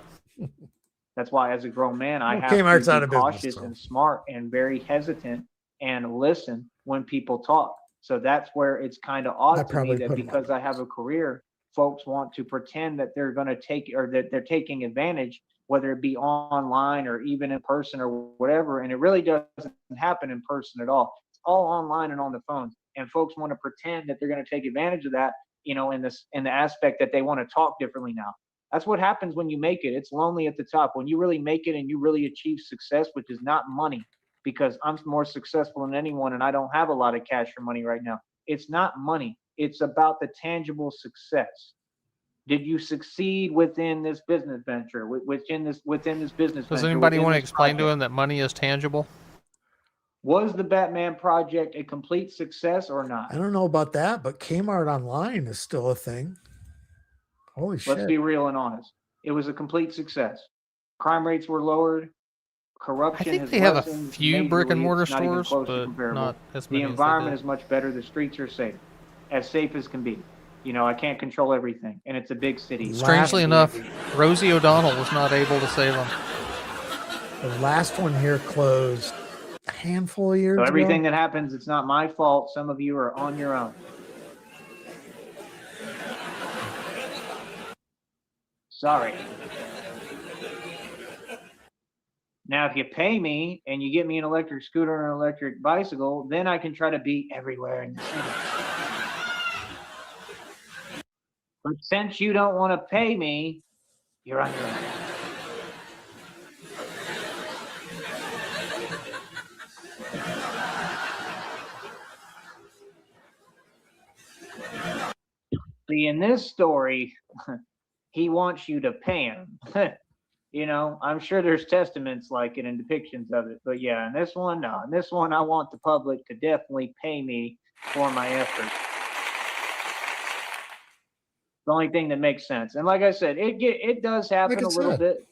That's why, as a grown man, I
Well,
have to
Kmart's out
be
of business,
cautious
so.
and smart and very hesitant and listen when people talk. So that's where it's kind of
I
odd to me
probably
that
put 'em
because I have a career, folks want to pretend that they're going to take or that they're taking advantage, whether it be online or even in person or whatever. And it really doesn't happen in person at all. It's all online and on the phones. And folks want to pretend that they're going to take advantage of that, in the aspect that they want to talk differently now. That's what happens when you make it. It's lonely at the top. When you really make it and you really achieve success, which is not money, because I'm more successful than anyone and I don't have a lot of cash or money right now. It's not money. It's about the tangible success. Did you succeed within this business venture? Within this business
Does
venture?
anybody
within
want to
this
explain to
project?
him that money is tangible?
Was the Batman project a complete success or not?
I don't know about that, but Kmart online is still a thing. Holy
Let's
shit.
be real and honest. It was a complete success. Crime rates were lowered.
I
Corruption
think
has
they have a
lessened
few brick and
majorly.
mortar
It's not even
stores,
close to
but
comparable.
not as
The
many as they
environment
did.
is much better. The streets are safe as can be. I can't control everything, and it's a big city.
Strangely enough, Rosie O'Donnell was not able to save them.
The last one here closed a handful of years
So everything
ago.
that happens, it's not my fault. Some of you are on your own. Sorry. Now, if you pay me and you get me an electric scooter or an electric bicycle, then I can try to be everywhere in the city. But since you don't want to pay me, you're on your own. See, in this story, he wants you to pay him. I'm sure there's testaments like it and depictions of it, but yeah, in this one, no. In this one, I want the public to definitely pay me for my effort. The only thing that makes sense. And like I said, it does happen a little bit,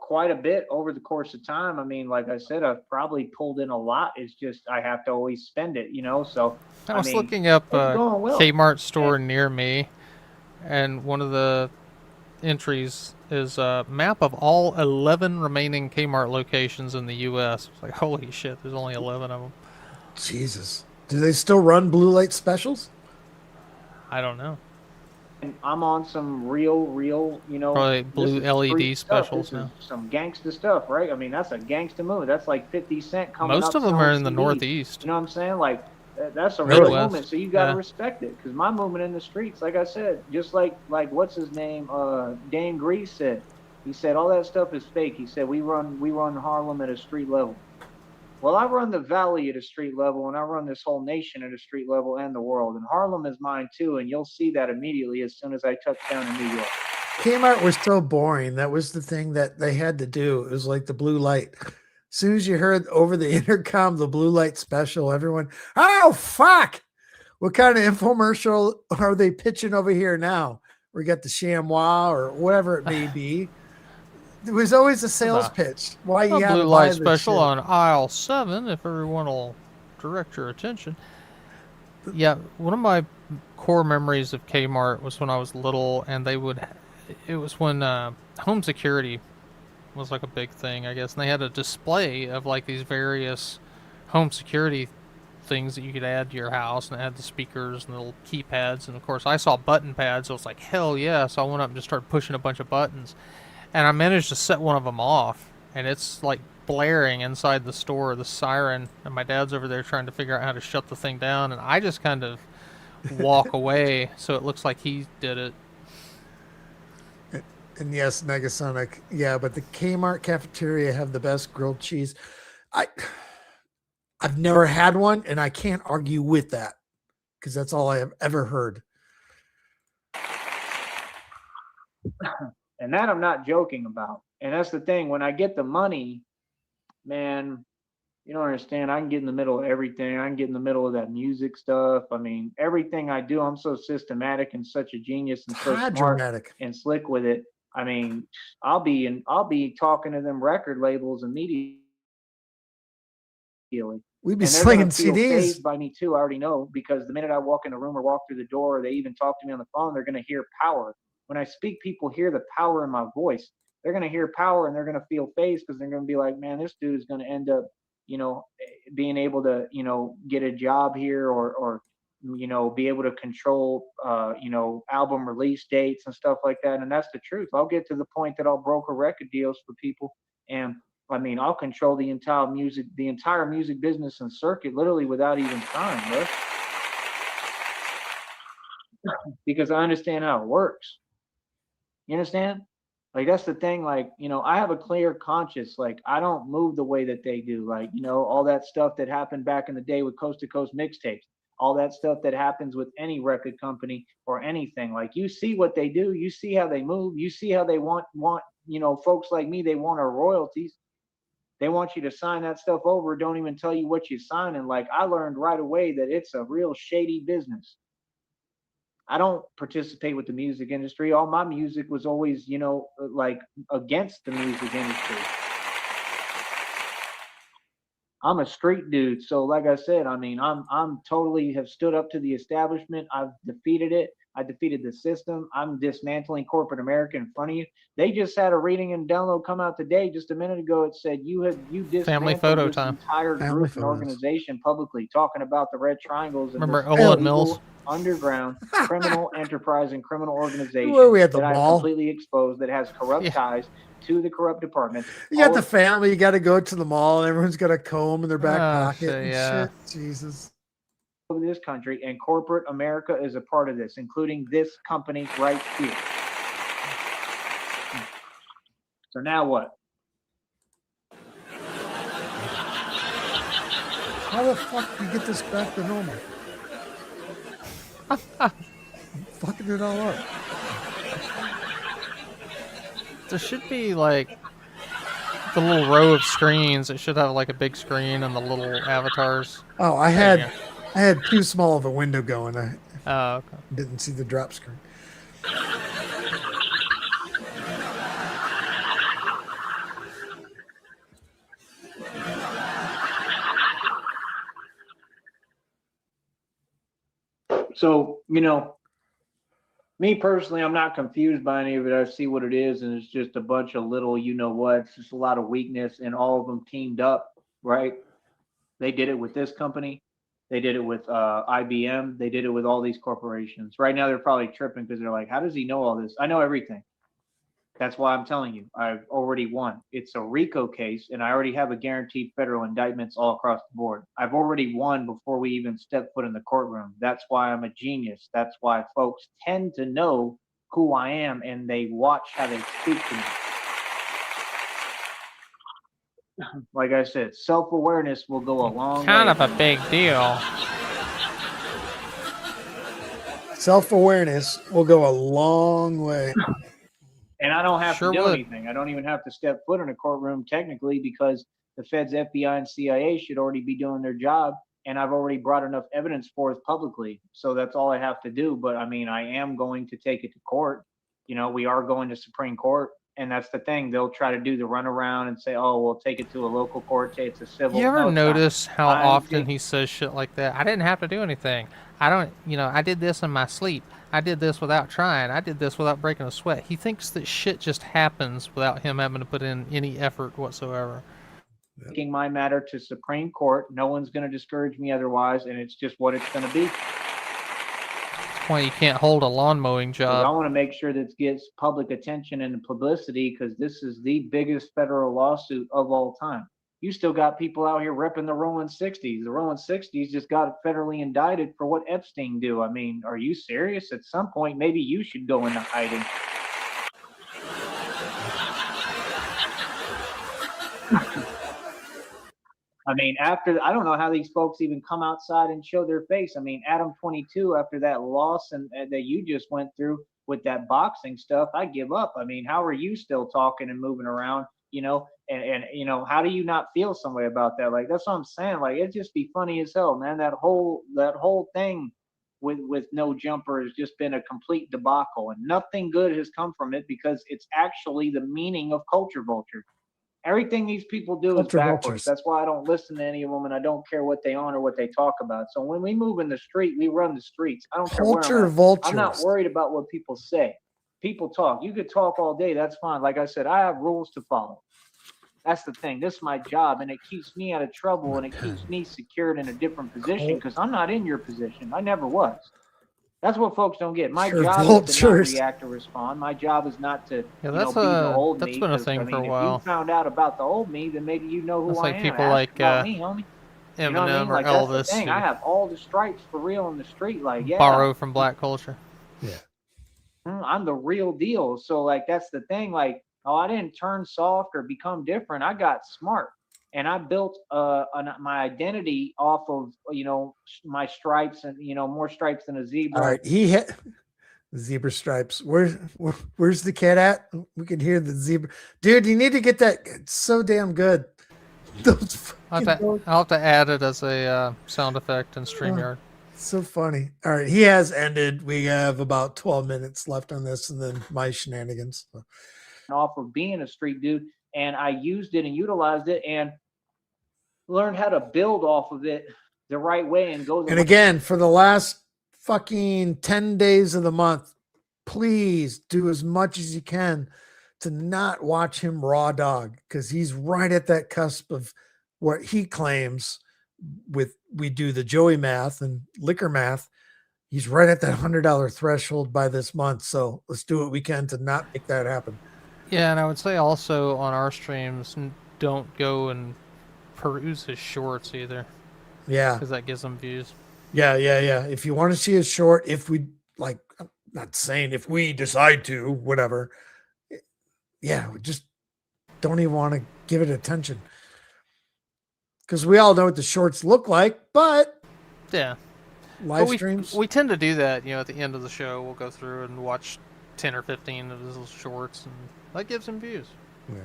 quite a bit over the course of time. I mean, like I said, I've probably pulled in a lot. It's just I have to always spend it, so
I was looking up
it's going well.
Kmart store near me, and one of the entries is a map of all 11 remaining Kmart locations in the U.S. It's like, holy shit, there's only 11 of them.
Jesus. Do they still run blue light specials?
I don't know.
And I'm on some real,
Probably blue LED specials now.
Some gangsta stuff, right? I mean, that's a gangsta movie. That's like 50 Cent coming up.
Most of them are in the
CDs.
Northeast.
You know what I'm saying? Like, that's a
Midwest.
real movement. So you got to respect it. Because my movement in the streets, like I said, just like what's his name? Dan Grease said. He said all that stuff is fake. He said we run Harlem at a street level. Well, I run the valley at a street level, and I run this whole nation at a street level and the world. And Harlem is mine too, and you'll see that immediately as soon as I touch down in New York.
Kmart was so boring. That was the thing that they had to do. It was like the blue light. As soon as you heard over the intercom the blue light special, everyone, oh, fuck! What kind of infomercial are they pitching over here now? We got the chamois or whatever it may be. There was always a sales pitch. Why you have
blue light special on aisle 7, if everyone will direct your attention. Yeah, one of my core memories of Kmart was when I was little, and it was when home security was like a big thing, I guess, and they had a display of like these various home security things that you could add to your house, and it had the speakers and the little keypads, and of course I saw button pads, so I was like, hell yeah, so I went up and just started pushing a bunch of buttons. And I managed to set one of them off, and it's like blaring inside the store, the siren, and my dad's over there trying to figure out how to shut the thing down, and I just kind of walk away so it looks like he did it.
And yes, Negasonic, yeah, but the Kmart cafeteria have the best grilled cheese. I've never had one, and I can't argue with that because that's all I have ever heard.
And that I'm not joking about. And that's the thing. When I get the money, man, you don't understand. I can get in the middle of everything. I can get in the middle of that music stuff. I mean, everything I do, I'm so systematic and such a genius and so smart and slick with it I mean, I'll be talking to them record labels immediately.
We'd be
And they're going
slinging
to feel
CDs.
phased by me too. I already know, because the minute I walk in the room or walk through the door, or they even talk to me on the phone, they're going to hear power. When I speak, people hear the power in my voice. They're going to hear power, and they're going to feel phased, because they're going to be like, man, this dude is going to end up, being able to, get a job here, or be able to control, album release dates and stuff like that. And that's the truth. I'll get to the point that I'll broker record deals for people, and I mean, I'll control the entire music business and circuit literally without even trying, bro. Because I understand how it works. You understand? Like, that's the thing. Like, I have a clear conscience. Like, I don't move the way that they do. Like, all that stuff that happened back in the day with Coast to Coast mixtapes, all that stuff that happens with any record company or anything. Like, you see what they do, you see how they move, you see how they want, folks like me, they want our royalties. They want you to sign that stuff over, don't even tell you what you sign. And like, I learned right away that it's a real shady business. I don't participate with the music industry. All my music was always, like, against the music industry. I'm a street dude. So like I said, I mean, I'm totally have stood up to the establishment. I've defeated it. I defeated the system. I'm dismantling corporate America in front of you. They just had a reading and download come out today, just a minute ago. It said you
Family
dismantled
photo
this
time.
entire
Family
group and
photos.
organization publicly, talking about the red triangles and
Remember
this
Ola and
evil,
Mills?
underground criminal enterprise and criminal organization
Where we at the
that I've
mall?
completely exposed, that has corrupt
Yeah.
ties to the corrupt departments.
You got
All
the
of
family. You got to go to the mall, and everyone's got a comb in their back
Oh,
pocket
shit,
and
yeah.
shit. Jesus.
over this country, and corporate America is a part of this, including this company right here. So now what?
How the fuck do you get this back to normal? I'm fucking it all up.
There should be like the little row of screens. It should have like a big screen and the little avatars.
Oh, I
There you
had too small of a window going. I
Oh, okay.
didn't see the drop screen.
So, me personally, I'm not confused by any of it. I see what it is, and it's just a bunch of little, it's just a lot of weakness, and all of them teamed up, right? They did it with this company. They did it with IBM. They did it with all these corporations. Right now, they're probably tripping because they're like, how does he know all this? I know everything. That's why I'm telling you, I've already won. It's a RICO case, and I already have a guaranteed federal indictments all across the board. I've already won before we even step foot in the courtroom. That's why I'm a genius. That's why folks tend to know who I am, and they watch how they speak to me. Like I said, self-awareness will go a long way.
Kind of a big deal.
Self-awareness will go a long way.
And I don't have
Sure
to do
would.
anything. I don't even have to step foot in a courtroom technically, because the feds, FBI, and CIA should already be doing their job. And I've already brought enough evidence forth publicly. So that's all I have to do. But I mean, I am going to take it to court. We are going to Supreme Court. And that's the thing. They'll try to do the runaround and say, oh, we'll take it to a local court. Say it's a civil.
You ever
No, it's not.
notice how
I'm
often he says shit like that? I didn't have to do anything. I did this in my sleep. I did this without trying. I did this without breaking a sweat. He thinks that shit just happens without him having to put in any effort whatsoever.
taking my matter to Supreme Court. No one's going to discourage me otherwise. And it's just what it's going to be.
That's why you can't hold a lawn mowing
'Cause I
job.
want to make sure this gets public attention and publicity, because this is the biggest federal lawsuit of all time. You still got people out here repping the Rolling 60s. The Rolling 60s just got federally indicted for what Epstein do. I mean, are you serious? At some point, maybe you should go into hiding. I mean, I don't know how these folks even come outside and show their face. I mean, Adam 22, after that loss and that you just went through with that boxing stuff, I give up. I mean, how are you still talking and moving around? And how do you not feel some way about that? Like, that's what I'm saying. Like, it'd just be funny as hell, man. That whole thing with No Jumper has just been a complete debacle, and nothing good has come from it because it's actually the meaning of culture vulture. Everything these people do is
Culture
backwards.
vultures.
That's why I don't listen to any of them, and I don't care what they on or what they talk about. So when we move in the street, we run the streets. I don't care where I'm
Culture
at.
vultures.
I'm not worried about what people say. People talk. You could talk all day. That's fine. Like I said, I have rules to follow. That's the thing. This is my job, and it keeps me out of trouble, and it keeps me secured in a different position because I'm not in your position. I never was. That's what folks don't get. My
Sure,
job is to not
vultures.
react or respond. My job is not to,
Yeah,
be
that's
the old
that's
me.
been a
'cause,
thing
I
for a
mean, if
while.
you found out about the old me, then maybe you know who
That's
I
like
am.
people
Ask
like
about me, homie. You know what I
Eminem
mean?
or
Like that's the
Elvis
thing.
who
I have all the stripes for real in the street. Like, yeah,
borrow from black culture.
Yeah.
I'm the real deal. So like that's the thing. Like, oh, I didn't turn soft or become different. I got smart. And I built my identity off of my stripes and more stripes than a zebra.
All right. He hit zebra stripes. Where's the cat at? We can hear the zebra. Dude, you need to get that. It's so damn good. Those
I'll
fucking
have to add it as a sound effect in StreamYard.
so funny. All right, he has ended. We have about 12 minutes left on this, and then my shenanigans.
Off of being a street dude, and I used it and utilized it and learned how to build off of it the right way and go.
And again, for the last fucking 10 days of the month, please do as much as you can to not watch him raw dog, because he's right at that cusp of what he claims with we do the Joey math and liquor math. He's right at that $100 threshold by this month. So let's do what we can to not make that happen.
Yeah, and I would say also on our streams, don't go and peruse his shorts either.
Yeah.
Because that gives them views.
Yeah. If you want to see a short, if we like, I'm not saying if we decide to, whatever. Yeah, we just don't even want to give it attention. Because we all know what the shorts look like, but
yeah.
Live streams.
We tend to do that, at the end of the show, we'll go through and watch 10 or 15 of his little shorts, and that gives him views.
Yeah.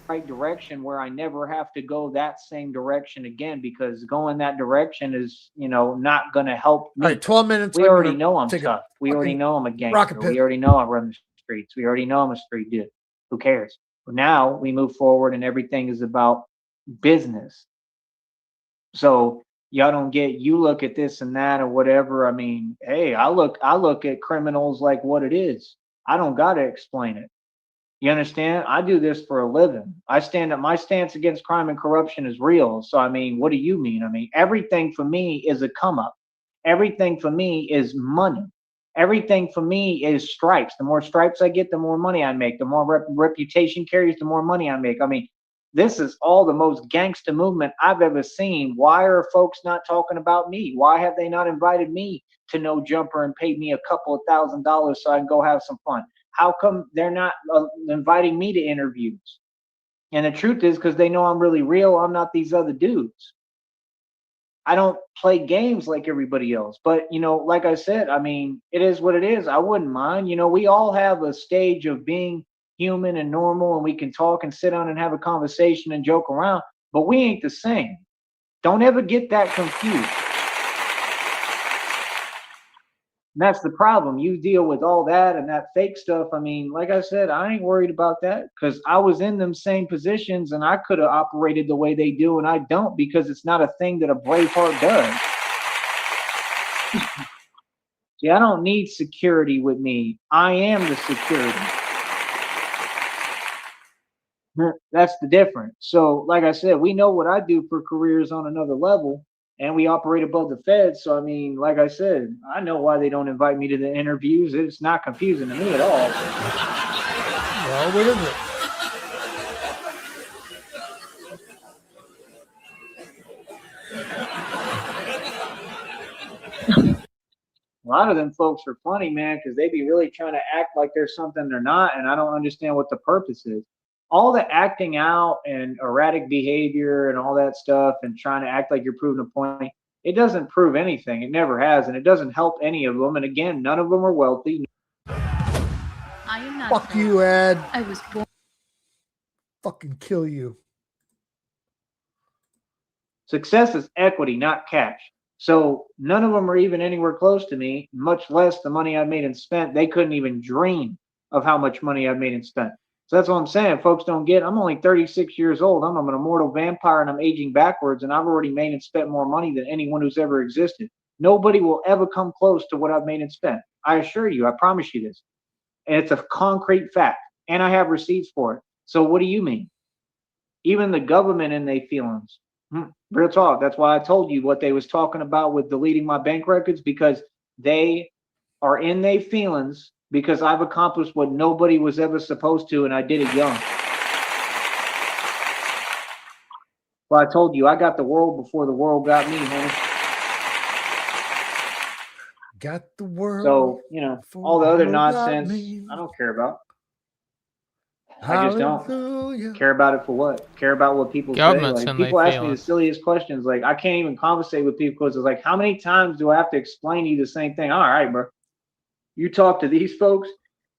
Right direction where I never have to go that same direction again, because going that direction is, not going to help me.
All right, 12 minutes.
We already know I'm tough. We already know I'm a gangster. We already know I run the streets. We already know I'm a street dude. Who cares? But now we move forward and everything is about business. So y'all don't get, you look at this and that or whatever. I mean, hey, I look at criminals like what it is. I don't got to explain it. You understand? I do this for a living. I stand up. My stance against crime and corruption is real. So, I mean, what do you mean? I mean, everything for me is a come up. Everything for me is money. Everything for me is stripes. The more stripes I get, the more money I make. The more reputation carries, the more money I make. I mean, this is all the most gangsta movement I've ever seen. Why are folks not talking about me? Why have they not invited me to No Jumper and paid me a couple of $1,000s so I can go have some fun? How come they're not inviting me to interviews? And the truth is because they know I'm really real. I'm not these other dudes. I don't play games like everybody else. But, like I said, I mean, it is what it is. I wouldn't mind. We all have a stage of being human and normal, and we can talk and sit down and have a conversation and joke around, but we ain't the same. Don't ever get that confused. And that's the problem. You deal with all that and that fake stuff. I mean, like I said, I ain't worried about that because I was in them same positions and I could have operated the way they do, and I don't, because it's not a thing that a Braveheart does. See, I don't need security with me. I am the security. That's the difference. So, like I said, we know what I do for careers on another level, and we operate above the feds. So, I mean, like I said, I know why they don't invite me to the interviews. It's not confusing to me at all.
Well, what is it?
A lot of them folks are funny, man, because they be really trying to act like there's something they're not, and I don't understand what the purpose is. All the acting out and erratic behavior and all that stuff and trying to act like you're proving a point, it doesn't prove anything. It never has, and it doesn't help any of them. And again, none of them are wealthy.
I am not.
Fuck you, Ed.
I was born.
Fucking kill you.
Success is equity, not cash. So none of them are even anywhere close to me, much less the money I've made and spent. They couldn't even dream of how much money I've made and spent. So that's what I'm saying. Folks don't get. I'm only 36 years old. I'm an immortal vampire and I'm aging backwards, and I've already made and spent more money than anyone who's ever existed. Nobody will ever come close to what I've made and spent. I assure you. I promise you this. And it's a concrete fact. And I have receipts for it. So what do you mean? Even the government in their feelings. Real talk. That's why I told you what they was talking about with deleting my bank records, because they are in their feelings because I've accomplished what nobody was ever supposed to, and I did it young. Well, I told you I got the world before the world got me, man.
Got the world.
So, you know, all the other nonsense, I don't care about. I just don't care about it for what? Care about what people say. Like, people ask me the silliest questions. Like, I can't even conversate with people because it's like, how many times do I have to explain to you the same thing? All right, bro. You talk to these folks,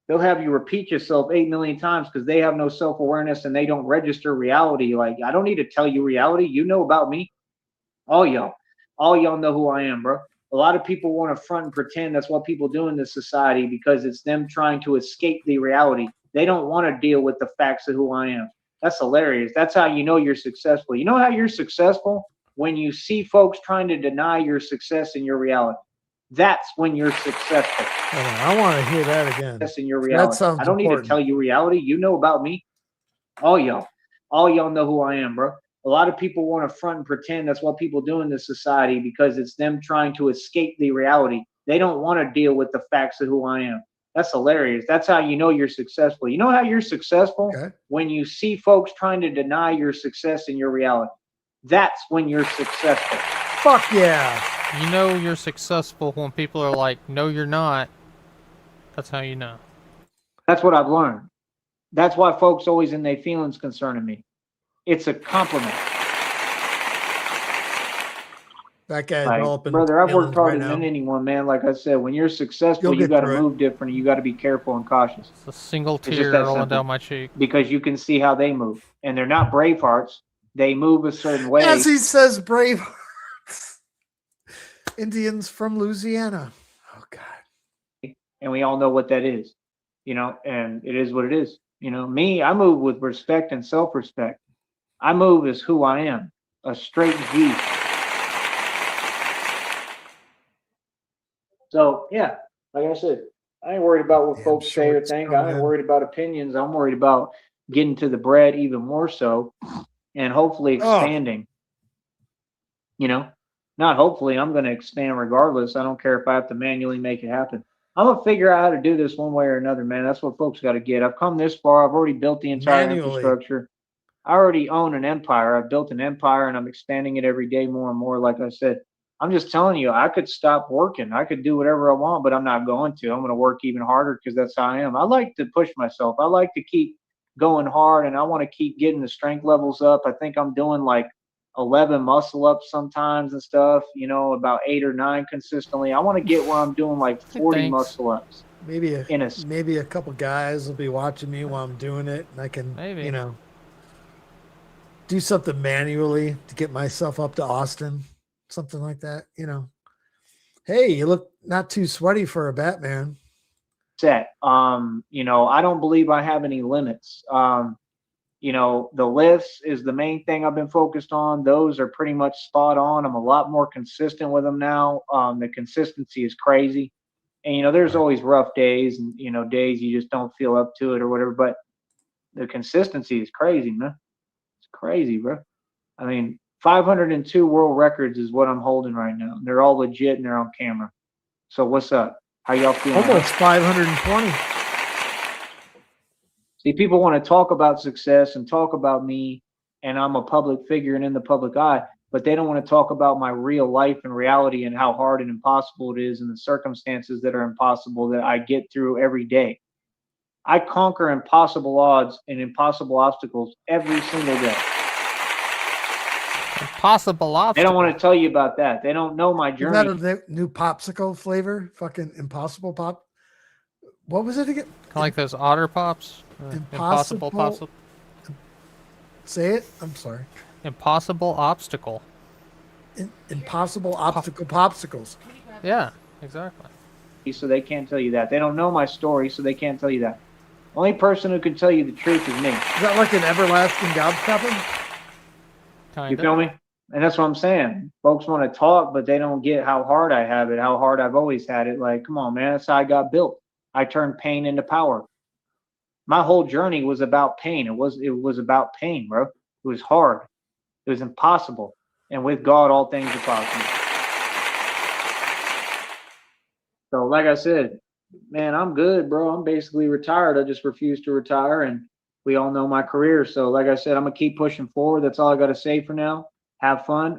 they'll have you repeat yourself 8 million times because they have no self-awareness and they don't register reality. Like, I don't need to tell you reality. You know about me. All y'all know who I am, bro. A lot of people want to front and pretend. That's what people do in this society because it's them trying to escape the reality. They don't want to deal with the facts of who I am. That's hilarious. That's how you know you're successful. You know how you're successful? When you see folks trying to deny your success in your reality. That's when you're successful.
I want to hear that again.
That's in your reality.
That sounds
I don't
important.
need to tell you reality. You know about me. All y'all know who I am, bro. A lot of people want to front and pretend. That's what people do in this society because it's them trying to escape the reality. They don't want to deal with the facts of who I am. That's hilarious. That's how you know you're successful. You know how you're successful?
Okay.
When you see folks trying to deny your success in your reality. That's when you're successful.
Fuck yeah.
You know you're successful when people are like, no, you're not. That's how you know.
That's what I've learned. That's why folks always in their feelings concerning me. It's a compliment.
That guy's
like,
developing.
Brother, I've worked harder
right
than
now.
anyone, man. Like I said, when you're successful, you got to move different. And you got to be careful and cautious.
It's a single tear rolling down my cheek.
Because you can see how they move. And they're not Bravehearts. They move a certain way.
As he says, Bravehearts. Indians from Louisiana. Oh, God.
And we all know what that is. You know, and it is what it is. You know, me, I move with respect and self-respect. I move as who I am. A straight G. So, yeah, like I said, I ain't worried about what folks say or think. I ain't worried about opinions. I'm worried about getting to the bread even more so and hopefully expanding. You know, not hopefully. I'm going to expand regardless. I don't care if I have to manually make it happen. I'm going to figure out how to do this one way or another, man. That's what folks got to get. I've come this far. I've already built the entire infrastructure. I already own an empire. I've built an empire and I'm expanding it every day more and more. Like I said, I'm just telling you, I could stop working. I could do whatever I want, but I'm not going to. I'm going to work even harder because that's how I am. I like to push myself. I like to keep going hard and I want to keep getting the strength levels up. I think I'm doing like 11 muscle ups sometimes and stuff, you know, about 8 or 9 consistently. I want to get where I'm doing like 40 muscle ups.
Maybe a couple guys will be watching me while I'm doing it and I can, you know, do something manually to get myself up to Austin. Something like that, you know. Hey, you look not too sweaty for a Batman.
Set. You know, I don't believe I have any limits. You know, the lifts is the main thing I've been focused on. Those are pretty much spot on. I'm a lot more consistent with them now. The consistency is crazy. And, you know, there's always rough days and, you know, days you just don't feel up to it or whatever. But the consistency is crazy, man. It's crazy, bro. I mean, 502 world records is what I'm holding right now. They're all legit and they're on camera. So what's up? How y'all feeling?
Almost 520.
See, people want to talk about success and talk about me, and I'm a public figure and in the public eye, but they don't want to talk about my real life and reality and how hard and impossible it is and the circumstances that are impossible that I get through every day. I conquer impossible odds and impossible obstacles every single day.
Impossible obstacle.
They don't want to tell you about that. They don't know my journey.
Is that a new popsicle flavor? Fucking Impossible Pop. What was it again?
Kind of like those Otter Pops. Impossible Popsicle.
Say it. I'm sorry.
Impossible obstacle.
impossible obstacle popsicles.
Yeah, exactly.
So they can't tell you that. They don't know my story, so they can't tell you that. Only person who can tell you the truth is me.
Is that like an everlasting gobstopper?
You
Kind
feel
of.
me? And that's what I'm saying. Folks want to talk, but they don't get how hard I have it, how hard I've always had it. Like, come on, man, that's how I got built. I turned pain into power. My whole journey was about pain. It was about pain, bro. It was hard. It was impossible. And with God, all things are possible. So, like I said, man, I'm good, bro. I'm basically retired. I just refuse to retire, and we all know my career. So, like I said, I'm gonna keep pushing forward. That's all I got to say for now. Have fun.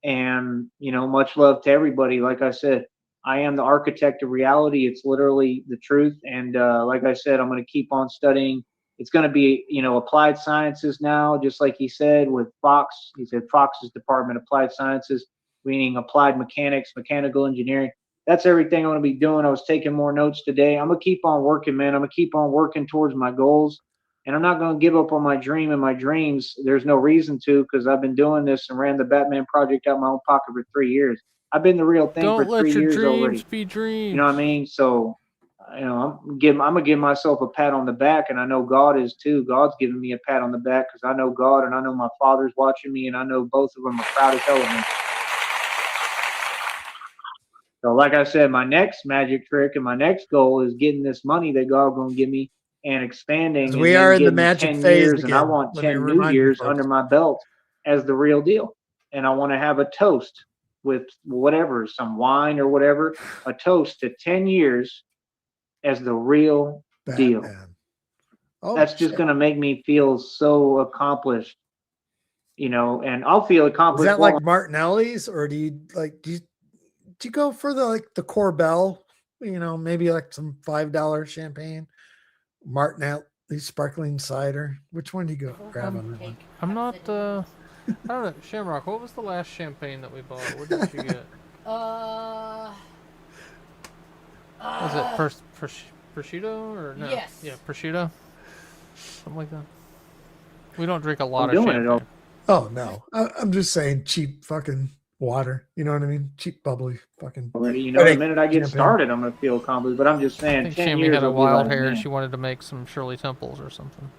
And much love to everybody. Like I said, I am the architect of reality. It's literally the truth. And like I said, I'm gonna keep on studying. It's gonna be, applied sciences now, just like he said with Fox. He said Fox's department, applied sciences, meaning applied mechanics, mechanical engineering. That's everything I'm going to be doing. I was taking more notes today. I'm going to keep on working, man. I'm going to keep on working towards my goals. And I'm not going to give up on my dream and my dreams. There's no reason to, because I've been doing this and ran the Batman project out of my own pocket for 3 years. I've been the real thing for
Don't let
3
your
years
dreams
already.
be dreams.
You know what I mean? So, I'm going to give myself a pat on the back, and I know God is too. God's giving me a pat on the back because I know God and I know my Father's watching me, and I know both of them are proud as hell of me. So like I said, my next magic trick and my next goal is getting this money that God going to give me and expanding, and
We
then
are in the
getting
magic
10
phase
years, and I
again.
want
Let me
10 new
remind you,
years
folks.
under my belt as the real deal. And I want to have a toast with whatever, some wine or whatever, a toast to 10 years as the real deal.
Batman. Oh,
That's just
shit.
going to make me feel so accomplished, and I'll feel
Is
accomplished.
that like Martinelli's, or do you go for the Corbel? Maybe like some $5 champagne, Martinelli sparkling cider. Which one do you go grab on that one?
I'm not. I don't know, Shamrock. What was the last champagne that we bought? What did you get? Was it prosciutto or no?
Yes.
Yeah, prosciutto. Something like that. We don't drink a lot
I'm
of
doing
champagne.
it all.
Oh no, I'm just saying cheap fucking water. You know what I mean? Cheap bubbly fucking.
Already,
But
the
hey,
minute I get
champagne.
started, I'm gonna feel accomplished. But I'm just
I
saying,
think
10
Shammy
years
had a
will be
wild
like,
hair.
man.
She wanted to make some Shirley Temples or something.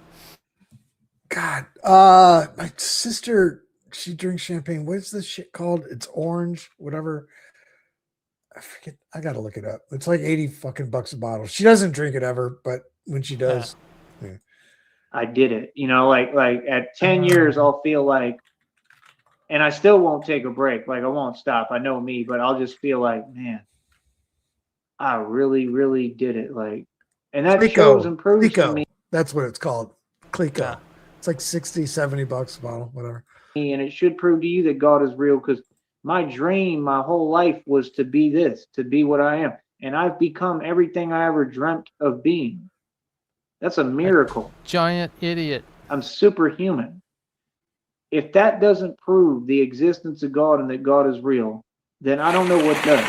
God, my sister, she drinks champagne. What's this shit called? It's orange, whatever. I forget. I gotta look it up. It's like 80 fucking bucks a bottle. She doesn't drink it ever, but when she does,
I did it. Like at 10 years, I'll feel like, and I still won't take a break. Like I won't stop. I know me, but I'll just feel like, man, I really, really did it. Like, and that shows and proves to me,
that's what it's called. Clico.
Yeah.
It's like 60, 70 bucks a bottle, whatever.
and it should prove to you that God is real. Because my dream, my whole life was to be this, to be what I am, and I've become everything I ever dreamt of being. That's a miracle.
Giant idiot.
I'm superhuman. If that doesn't prove the existence of God and that God is real, then I don't know what does.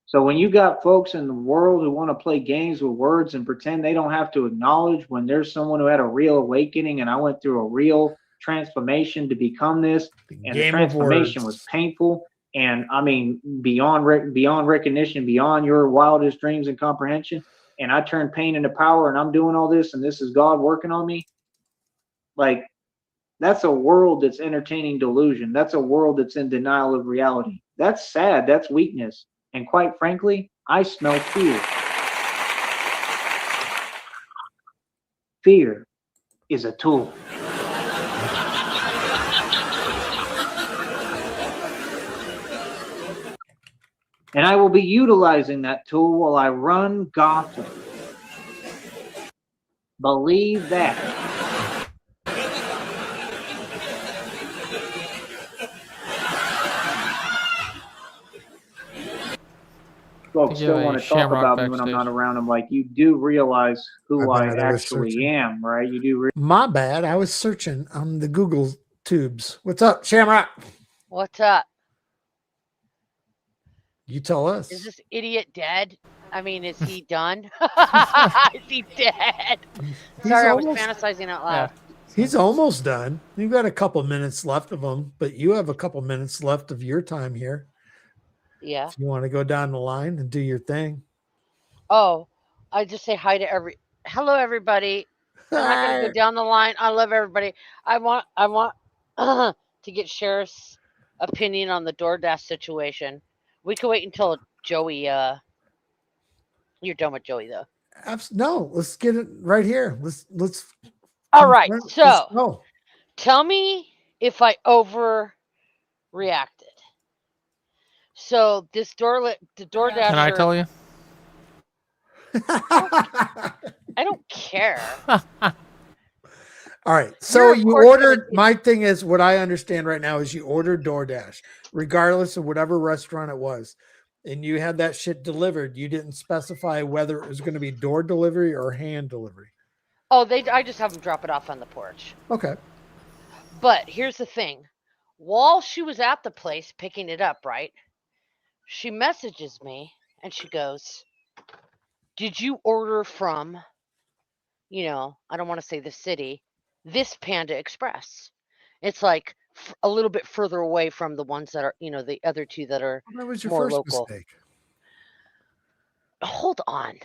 So when you got folks in the world who want to play games with words and pretend they don't have to acknowledge when there's someone who had a real awakening and I went through a real transformation to become this, and the transformation was painful, and I mean beyond recognition, beyond your wildest dreams and comprehension, and I turned pain into power, and I'm doing all this, and this is God working on me. Like, that's a world that's entertaining delusion. That's a world that's in denial of reality. That's sad. That's weakness. And quite frankly, I smell fear. Fear is a tool. And I will be utilizing that tool while I run Gotham. Believe that. Folks still want to talk about me when I'm not around. I'm like, you do realize who I actually am, right? You do.
My bad. I was searching on the Google tubes. What's up, Shamrock?
What's up?
You tell us.
Is this idiot dead? I mean, is he done? Is he dead? Sorry, I was fantasizing out loud.
He's almost done. You've got a couple minutes left of him, but you have a couple minutes left of your time here.
Yeah.
If you want to go down the line and do your thing.
Oh, I just say hi to hello everybody. I'm not gonna go down the line. I love everybody. I want to get Sheriff's opinion on the DoorDash situation. We can wait until Joey you're done with Joey though.
No, let's get it right here. Let's
All right,
let's
so
go.
tell me if I overreacted. So the DoorDasher.
Can I tell you?
I don't care.
All right. So
You're, of
you
course,
ordered,
gonna-
my thing is, what I understand right now is you ordered DoorDash, regardless of whatever restaurant it was, and you had that shit delivered. You didn't specify whether it was going to be door delivery or hand delivery.
Oh, I just have them drop it off on the porch.
Okay.
But here's the thing. While she was at the place picking it up, right, she messages me and she goes, did you order from, I don't want to say the city, this Panda Express? It's like a little bit further away from the ones that are, the other two that are
Well, that was your
more
first
local.
mistake.
Hold on.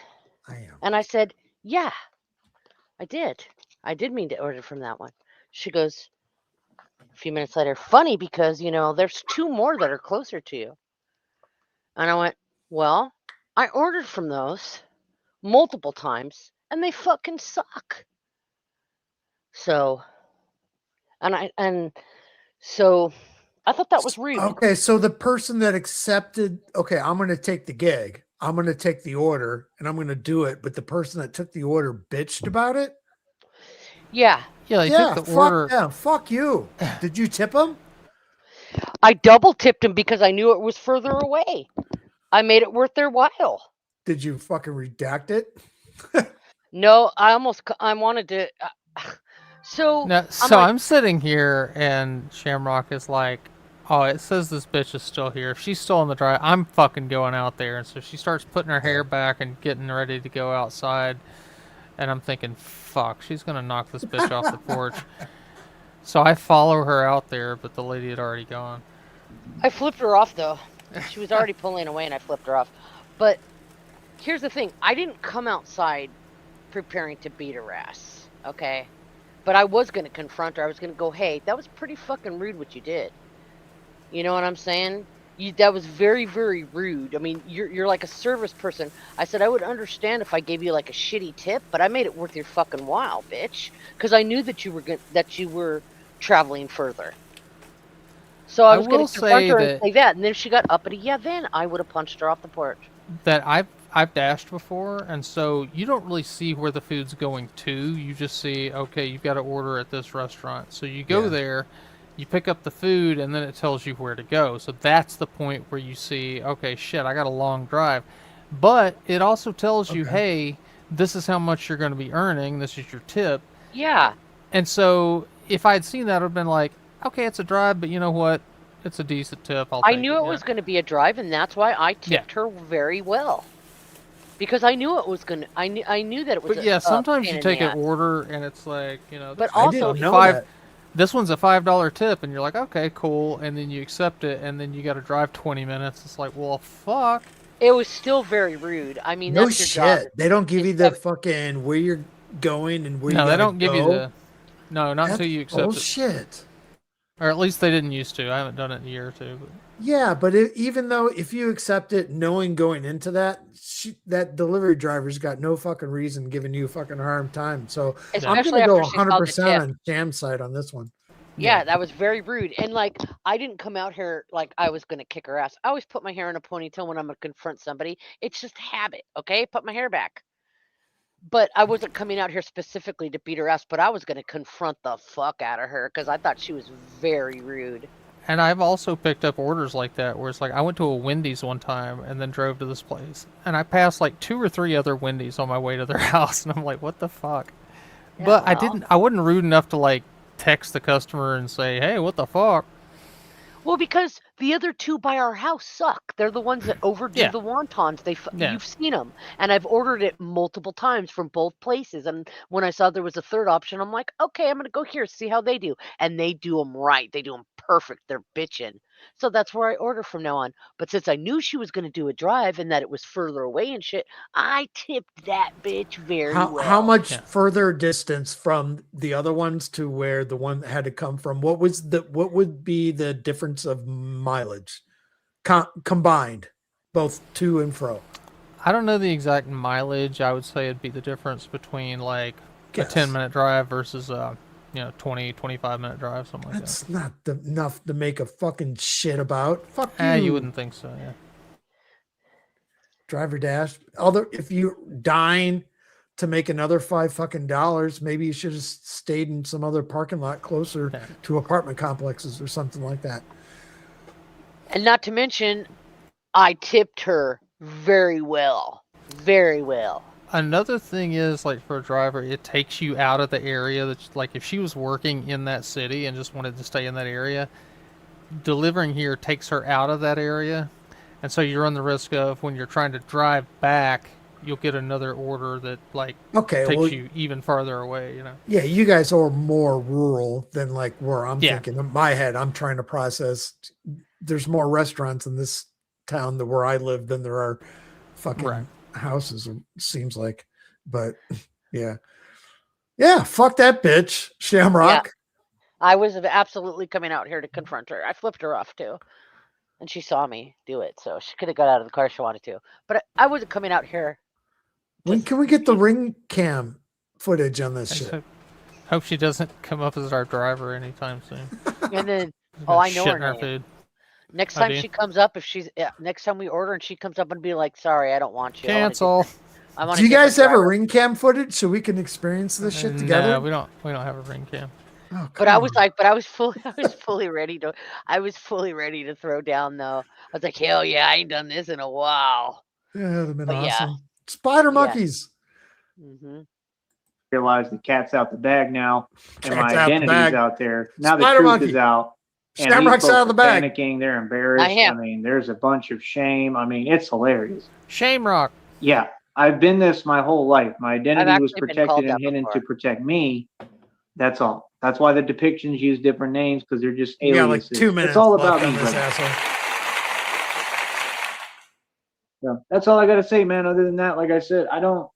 I am.
And I said, yeah, I did. I did mean to order from that one. She goes, a few minutes later, funny because, there's two more that are closer to you. And I went, well, I ordered from those multiple times and they fucking suck. So, so I thought that was rude.
Okay. So the person that accepted, okay, I'm going to take the gig. I'm going to take the order and I'm going to do it. But the person that took the order bitched about it.
Yeah.
Yeah, they
Yeah,
took the
fuck
order.
them. Fuck you. Did you tip him?
I double tipped him because I knew it was further away. I made it worth their while.
Did you fucking redact it?
No, I wanted to. So
I'm sitting here and Shamrock is like, oh, it says this bitch is still here. If she's still on the drive, I'm fucking going out there. And so she starts putting her hair back and getting ready to go outside. And I'm thinking, fuck, she's going to knock this bitch off the porch. So I follow her out there, but the lady had already gone.
I flipped her off, though. She was already pulling away, and I flipped her off. But here's the thing. I didn't come outside preparing to beat her ass, okay? But I was going to confront her. I was going to go, hey, that was pretty fucking rude what you did. You know what I'm saying? That was very, very rude. I mean, you're like a service person. I said I would understand if I gave you like a shitty tip, but I made it worth your fucking while, bitch, because I knew that you were traveling further. So I was going to confront her and say that, and then if she got uppity, yeah, then I would have punched her off the porch.
That I've dashed before, and so you don't really see where the food's going to. You just see, okay, you've got to order at this restaurant. So you go there. You pick up the food, and then it tells you where to go. So that's the point where you see, okay, shit, I got a long drive. But it also tells you, hey, this is how much you're going to be earning. This is your tip.
Yeah.
And so if I had seen that, I would have been like, okay, it's a drive, but you know what? It's a decent tip.
I knew it was going to be a drive, and that's why I tipped her very well. Because I knew it was going to, I knew that it was.
But yeah, sometimes you take an order, and it's like,
But also,
this one's a $5 tip, and you're like, okay, cool, and then you accept it, and then you got to drive 20 minutes. It's like, well, fuck.
It was still very rude. I mean,
no
that's
shit.
your job.
They don't give you the fucking where you're going and where you.
No, they don't
go.
give you the. No, not until you accept it.
Bullshit.
Or at least they didn't used to. I haven't done it in a year or two. But.
Yeah, but even though if you accept it, knowing going into that, that delivery driver's got no fucking reason giving you fucking hard time. So
Especially
I'm going
after
to go 100%
she
on Sham's side on this one.
Yeah, that was very rude. And like, I didn't come out here like I was going to kick her ass. I always put my hair in a ponytail when I'm going to confront somebody. It's just habit, okay? Put my hair back. But I wasn't coming out here specifically to beat her ass, but I was going to confront the fuck out of her because I thought she was very rude.
And I've also picked up orders like that where it's like I went to a Wendy's one time and then drove to this place. And I passed like 2 or 3 other Wendy's on my way to their house. And I'm like, what the fuck? Yeah, but I wasn't rude enough to like text the customer and say, hey, what the fuck?
Well, because the other two by our house suck. They're the ones that overdo
Yeah.
the wontons.
Yeah.
You've seen them, and I've ordered it multiple times from both places. And when I saw there was a third option, I'm like, okay, I'm gonna go here, see how they do. And they do them right. They do them perfect. They're bitching. So that's where I order from now on. But since I knew she was gonna do a drive and that it was further away and shit, I tipped that bitch very
How
well.
much
Yeah.
further distance from the other ones to where the one had to come from? What would be the difference of mileage combined, both to and fro?
I don't know the exact mileage. I would say it'd be the difference between like
Guess.
a 10-minute drive versus a 20, 25-minute drive, something like
That's not enough to make a fucking shit about. Fuck you.
that. You wouldn't think so, yeah.
Driver dash. Although if you dine to make another $5 maybe you should have stayed in some other parking lot closer
Yeah.
to apartment complexes or something like that.
And not to mention, I tipped her very well. Very well.
Another thing is, like, for a driver, it takes you out of the area that's like, if she was working in that city and just wanted to stay in that area, delivering here takes her out of that area. And so you run the risk of, when you're trying to drive back, you'll get another order that, like,
Okay,
takes
well,
you even farther away,
yeah, you guys are more rural than like where I'm
Yeah.
thinking. In my head, I'm trying to process. There's more restaurants in this town that where I live than there are fucking
Right.
houses. It seems like, but yeah, fuck that bitch, Shamrock.
I was absolutely coming out here to confront her. I flipped her off too. And she saw me do it, so she could have got out of the car if she wanted to. But I wasn't coming out here.
When
just-
can we get the ring cam footage on this
I
shit?
hope she doesn't come up as our driver anytime soon.
And then,
She's
oh,
gonna
I know
shit
her
in our
name.
food.
Next
Oh,
time
do you?
she comes up, next time we order and she comes up and be like, sorry, I don't want you.
Cancel.
I want
Do you guys have a ring cam footage so we can experience this shit together?
No, we don't have a ring cam.
Oh,
But I
come
was
on.
like, fully ready to throw down though. I was like, hell yeah, I ain't done this in a while.
Yeah, that'd have been
but yeah.
awesome. Spider
Yeah.
monkeys.
hmm
Realize the cat's out the bag now, and
Cat's
my
out the
identity's
bag.
out there. Now
Spider
the truth
monkey.
is out. And
Shamrock's
these folks
out of the
are
bag.
panicking. They're embarrassed.
I am.
mean, there's a bunch of shame. I mean, it's hilarious.
Shame rock.
Yeah, I've been this my whole life. My identity was
actually been called
protected and
that
hidden to
before.
protect me. That's all. That's why the depictions use different names, because they're just
You got like
aliases.
2 minutes
It's all
left
about
on
me,
this
brother.
asshole.
So that's all I gotta say, man. Other than that, like I said, I don't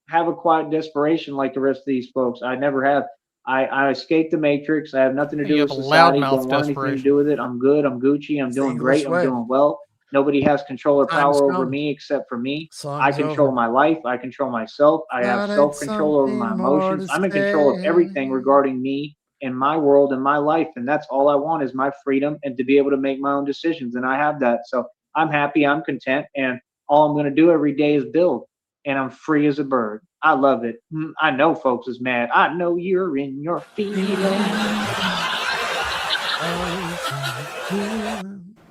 have a quiet desperation like the rest of these folks. I never have. I escaped the matrix. I have nothing to do
You
with
have a
society.
loudmouth
Don't want anything to
desperation.
do with it. I'm good. I'm Gucci. I'm
It's
doing
the
great.
English way.
I'm doing well. Nobody has control or
Time's
power over
come.
me except for me.
Song's
I control
over.
my life. I control myself. I have
Got it,
self-control over my
something more
emotions.
to
I'm in control of
say.
everything regarding me and my world and my life. And that's all I want is my freedom and to be able to make my own decisions. And I have that. So I'm happy. I'm content. And all I'm going to do every day is build. And I'm free as a bird. I love it. I know folks is mad. I know you're in your feelings.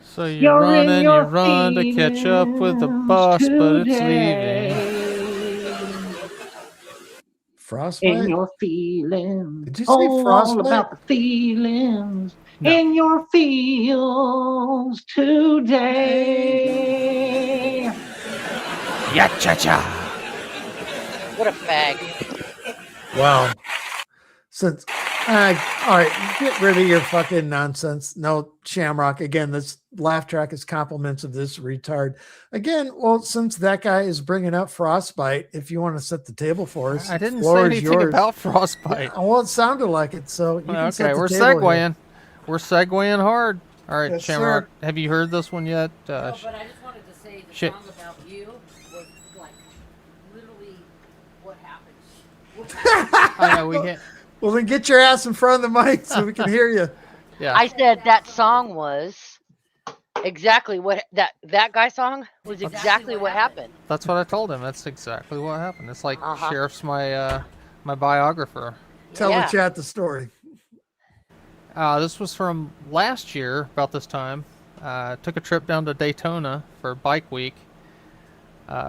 So you
You're
run
in
and you
your
run to catch up with the
feelings
bus, but it's
today.
leaving.
Frostbite?
In your feelings.
Did you say
all
frostbite?
about the feelings.
No.
In your feels today.
Ya cha cha.
What a fag.
Wow. Since all right, get rid of your fucking nonsense. No, Shamrock. Again, this laugh track is compliments of this retard. Again, well, since that guy is bringing up frostbite, if you want to set the table for us,
I didn't
floor
say
is
anything
yours.
about frostbite.
Well, it sounded like it, so you can set
Okay,
the
we're
table here.
segueing. We're segueing hard. All right,
Yes,
Shamrock,
sir.
have you heard this one yet?
No, but I just wanted to say the
shit.
song about you was like literally what happened.
I know we can't.
Well, then get your ass in front of the mic so we can hear you.
Yeah.
I said that song was exactly what that guy's song was exactly what happened.
That's what I told him. That's exactly what happened. It's like
Uh-huh.
Sheriff's my my biographer.
Tell
Yeah.
the chat the story.
This was from last year, about this time. Took a trip down to Daytona for Bike Week.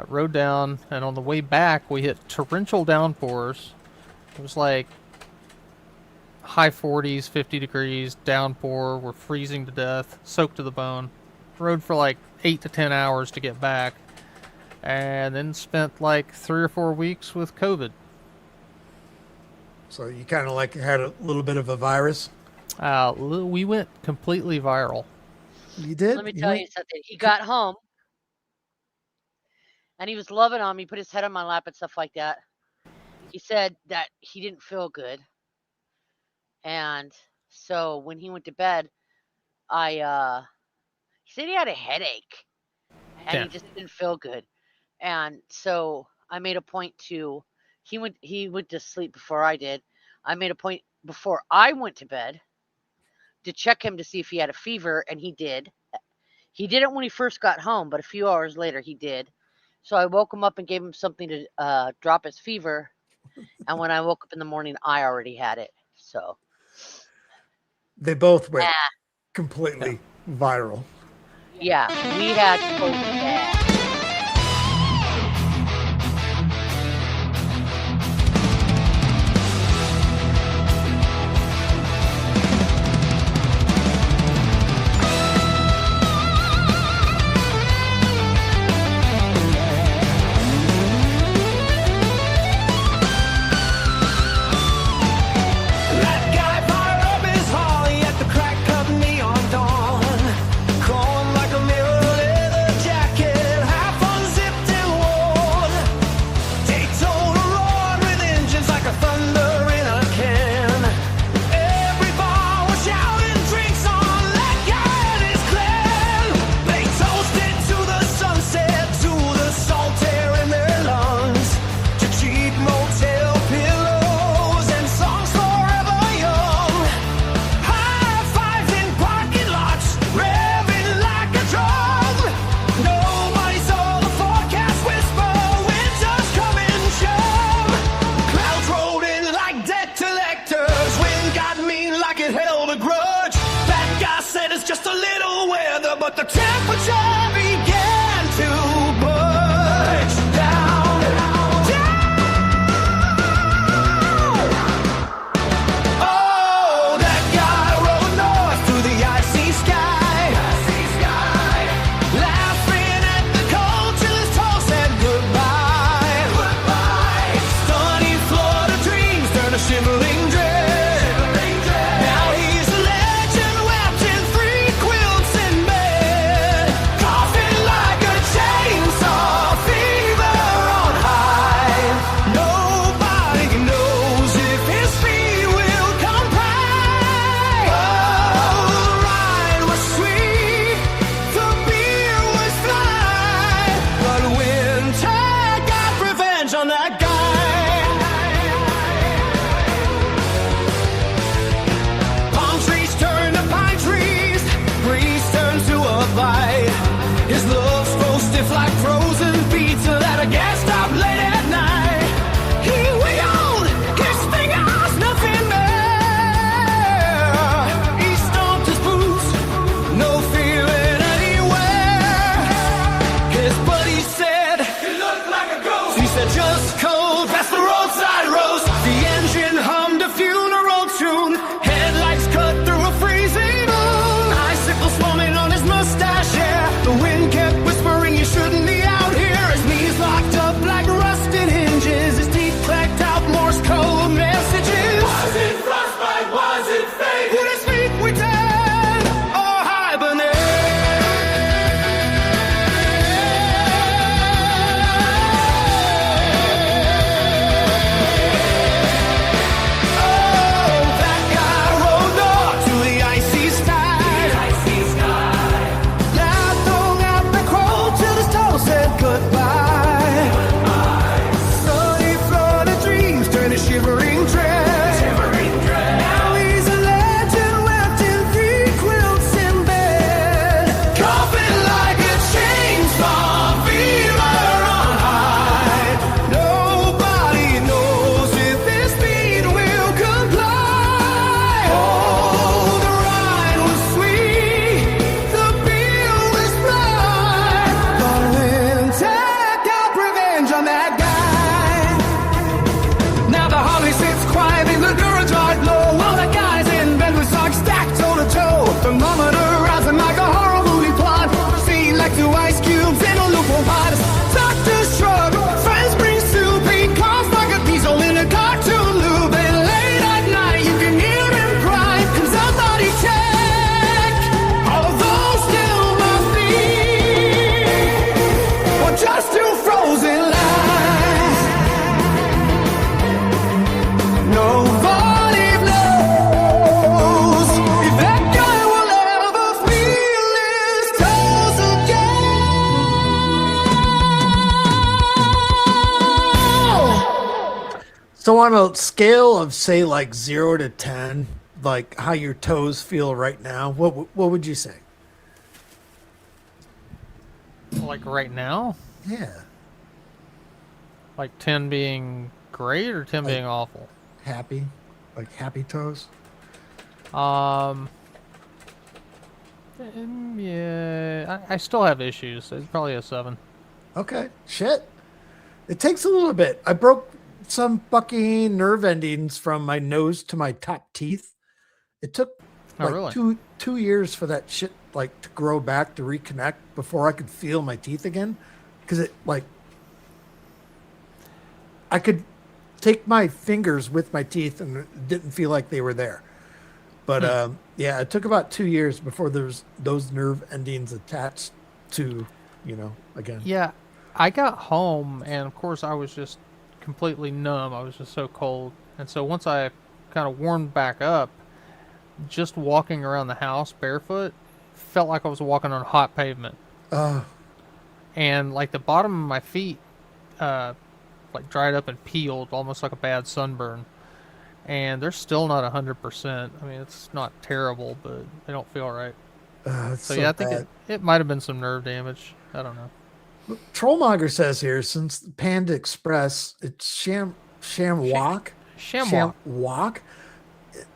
Rode down, and on the way back, we hit torrential downpours. It was like high 40s, 50 degrees, downpour. We're freezing to death, soaked to the bone. Rode for like 8 to 10 hours to get back, and then spent like 3 or 4 weeks with COVID.
So you kind of like had a little bit of a virus.
We went completely viral.
You did?
Let me tell you something. He got home and he was loving on me, put his head on my lap and stuff like that. He said that he didn't feel good. And so when he went to bed, he said he had a headache and
Yeah.
he just didn't feel good. And so I made a point to, he went to sleep before I did. I made a point before I went to bed to check him to see if he had a fever, and he did. He didn't when he first got home, but a few hours later he did. So I woke him up and gave him something to drop his fever. And when I woke up in the morning, I already had it. So
They both went completely viral.
yeah, we had COVID bad.
That guy fired up his Holly at the crack of neon dawn, crawling like a mirror leather jacket
So on a scale of say like 0 to 10, like how your toes feel right now, what would you say?
Like right now?
Yeah,
Like 10 being great or 10
Like-
being awful?
happy, like happy toes.
Um, yeah, I still have issues. It's probably a 7.
Okay, shit. It takes a little bit. I broke some fucking nerve endings from my nose to my top teeth. It took
Oh,
like
really?
two years for that shit like to grow back to reconnect before I could feel my teeth again. Because it like I could take my fingers with my teeth and it didn't feel like they were there. But yeah, it took about 2 years before there's those nerve endings attached to, again.
Yeah, I got home and of course I was just completely numb. I was just so cold. And so once I kind of warmed back up, just walking around the house barefoot felt like I was walking on hot pavement.
Uh,
And like the bottom of my feet like dried up and peeled almost like a bad sunburn. And they're still not 100%. I mean, it's not terrible, but they don't feel right.
it's
So
so
yeah, I think
bad.
it might have been some nerve damage. I don't know.
Trollmonger says here, since the Panda Express, it's Shamwalk.
Shamwalk.
Shamwalk.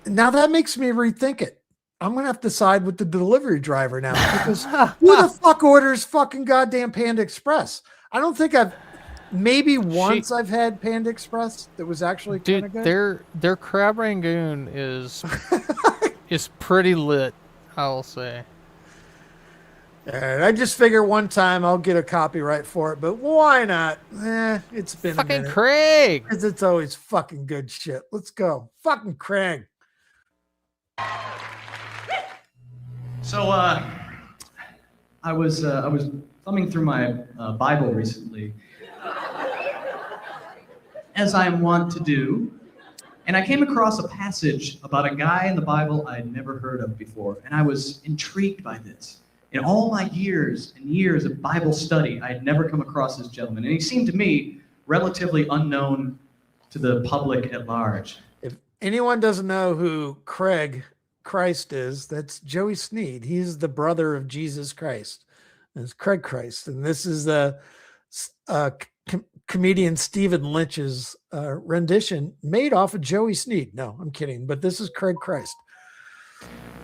Now that makes me rethink it. I'm gonna have to side with the delivery driver now because who the fuck orders fucking goddamn Panda Express? I don't think maybe once I've had Panda Express that was actually kind of
Dude,
good.
their crab rangoon is pretty lit, I'll say.
And I just figure one time I'll get a copyright for it, but why not? It's been a
Fucking
minute.
Craig.
Because it's always fucking good shit. Let's go. Fucking Craig.
So I was thumbing through my Bible recently, as I am wont to do, and I came across a passage about a guy in the Bible I'd never heard of before, and I was intrigued by this. In all my years and years of Bible study, I had never come across this gentleman, and he seemed to me relatively unknown to the public at large.
If anyone doesn't know who Craig Christ is, that's Joey Sneed. He's the brother of Jesus Christ. It's Craig Christ. And this is the comedian Stephen Lynch's rendition made off of Joey Sneed. No, I'm kidding. But this is Craig Christ.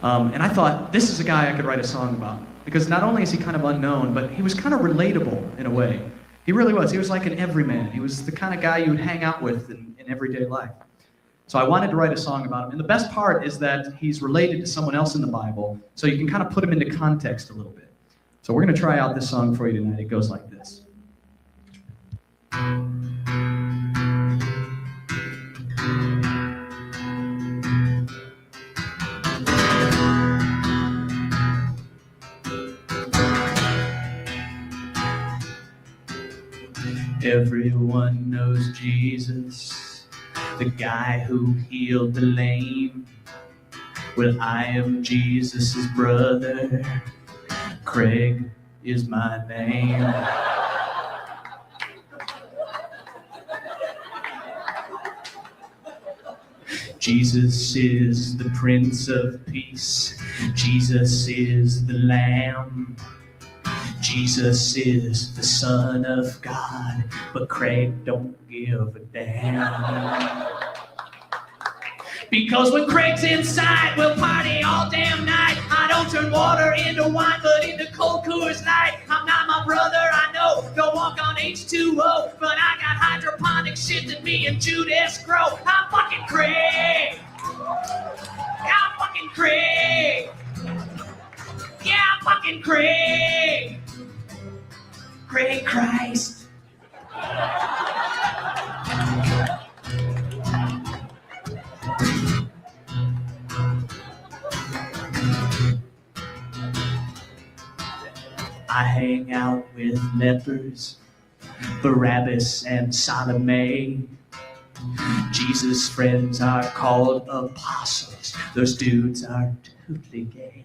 And I thought, this is a guy I could write a song about. Because not only is he kind of unknown, but he was kind of relatable in a way. He really was. He was like an everyman. He was the kind of guy you would hang out with in everyday life. So I wanted to write a song about him. And the best part is that he's related to someone else in the Bible, so you can kind of put him into context a little bit. So we're going to try out this song for you tonight. It goes like this. Everyone knows Jesus, the guy who healed the lame. Well, I am Jesus' brother. Craig is my name. Jesus is the Prince of Peace. Jesus is the Lamb. Jesus is the Son of God, but Craig don't give a damn. Because when Craig's inside, we'll party all damn night. I don't turn water into wine, but into cold Coors Light. I'm not my brother, I know, don't walk on H2O, but I got hydroponic shit that me and Judas grow. I'm fucking Craig. I'm fucking Craig. Yeah, I'm fucking Craig. Craig Christ. I hang out with lepers, Barabbas and Salome. Jesus' friends are called apostles. Those dudes are totally gay.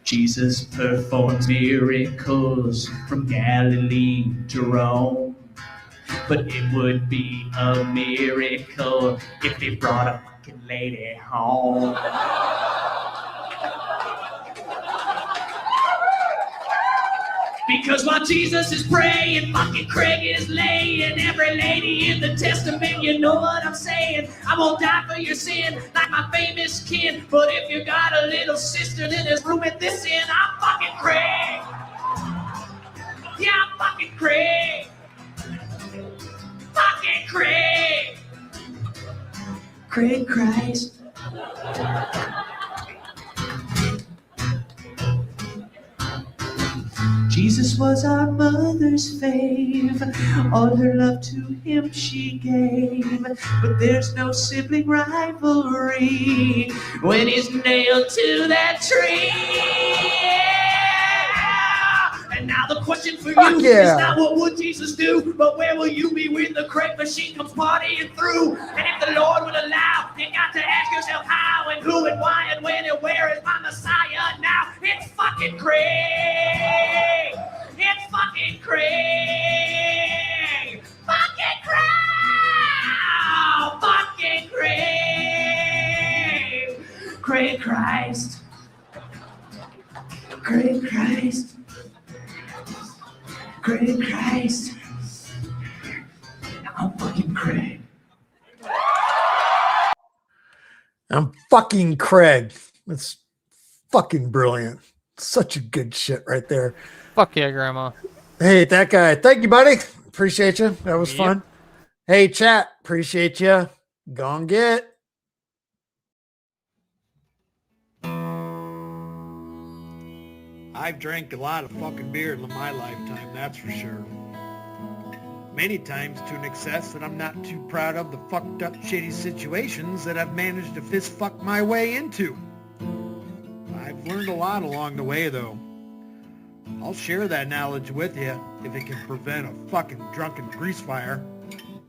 Jesus performs miracles from Galilee to Rome. but it would be a miracle if they brought a fucking lady home. Because while Jesus is praying, fucking Craig is laying. Every lady in the testament, you know what I'm saying. I'm gonna die for your sin, like my famous kin. But if you got a little sister, then there's room at this end. I'm fucking Craig. Yeah, I'm fucking Craig. Fucking Craig. Craig Christ. Jesus was our mother's fave. All her love to him she gave. But there's no sibling rivalry when he's nailed to that tree. And now the question for you is not what would Jesus do, but where will you be when the Craig machine comes partying through? And if the Lord would allow, you got to ask yourself how and who and why and when and where is my Messiah now? It's fucking Craig! It's fucking Craig! Fucking Craig! Fucking Craig! Craig Christ! Craig Christ! Craig Christ! I'm fucking Craig.
I'm fucking Craig. That's fucking brilliant. Such a good shit right there.
Fuck yeah, Grandma.
Hey, that guy. Thank you, buddy. Appreciate you. That was fun. Hey, chat. Appreciate you. Go and get.
I've drank a lot of fucking beer in my lifetime, that's for sure. Many times to an excess that I'm not too proud of the fucked up shitty situations that I've managed to fist fuck my way into. I've learned a lot along the way though. I'll share that knowledge with you if it can prevent a fucking drunken grease fire.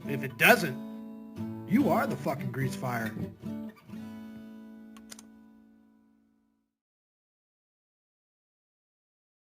If it doesn't, you are the fucking grease fire.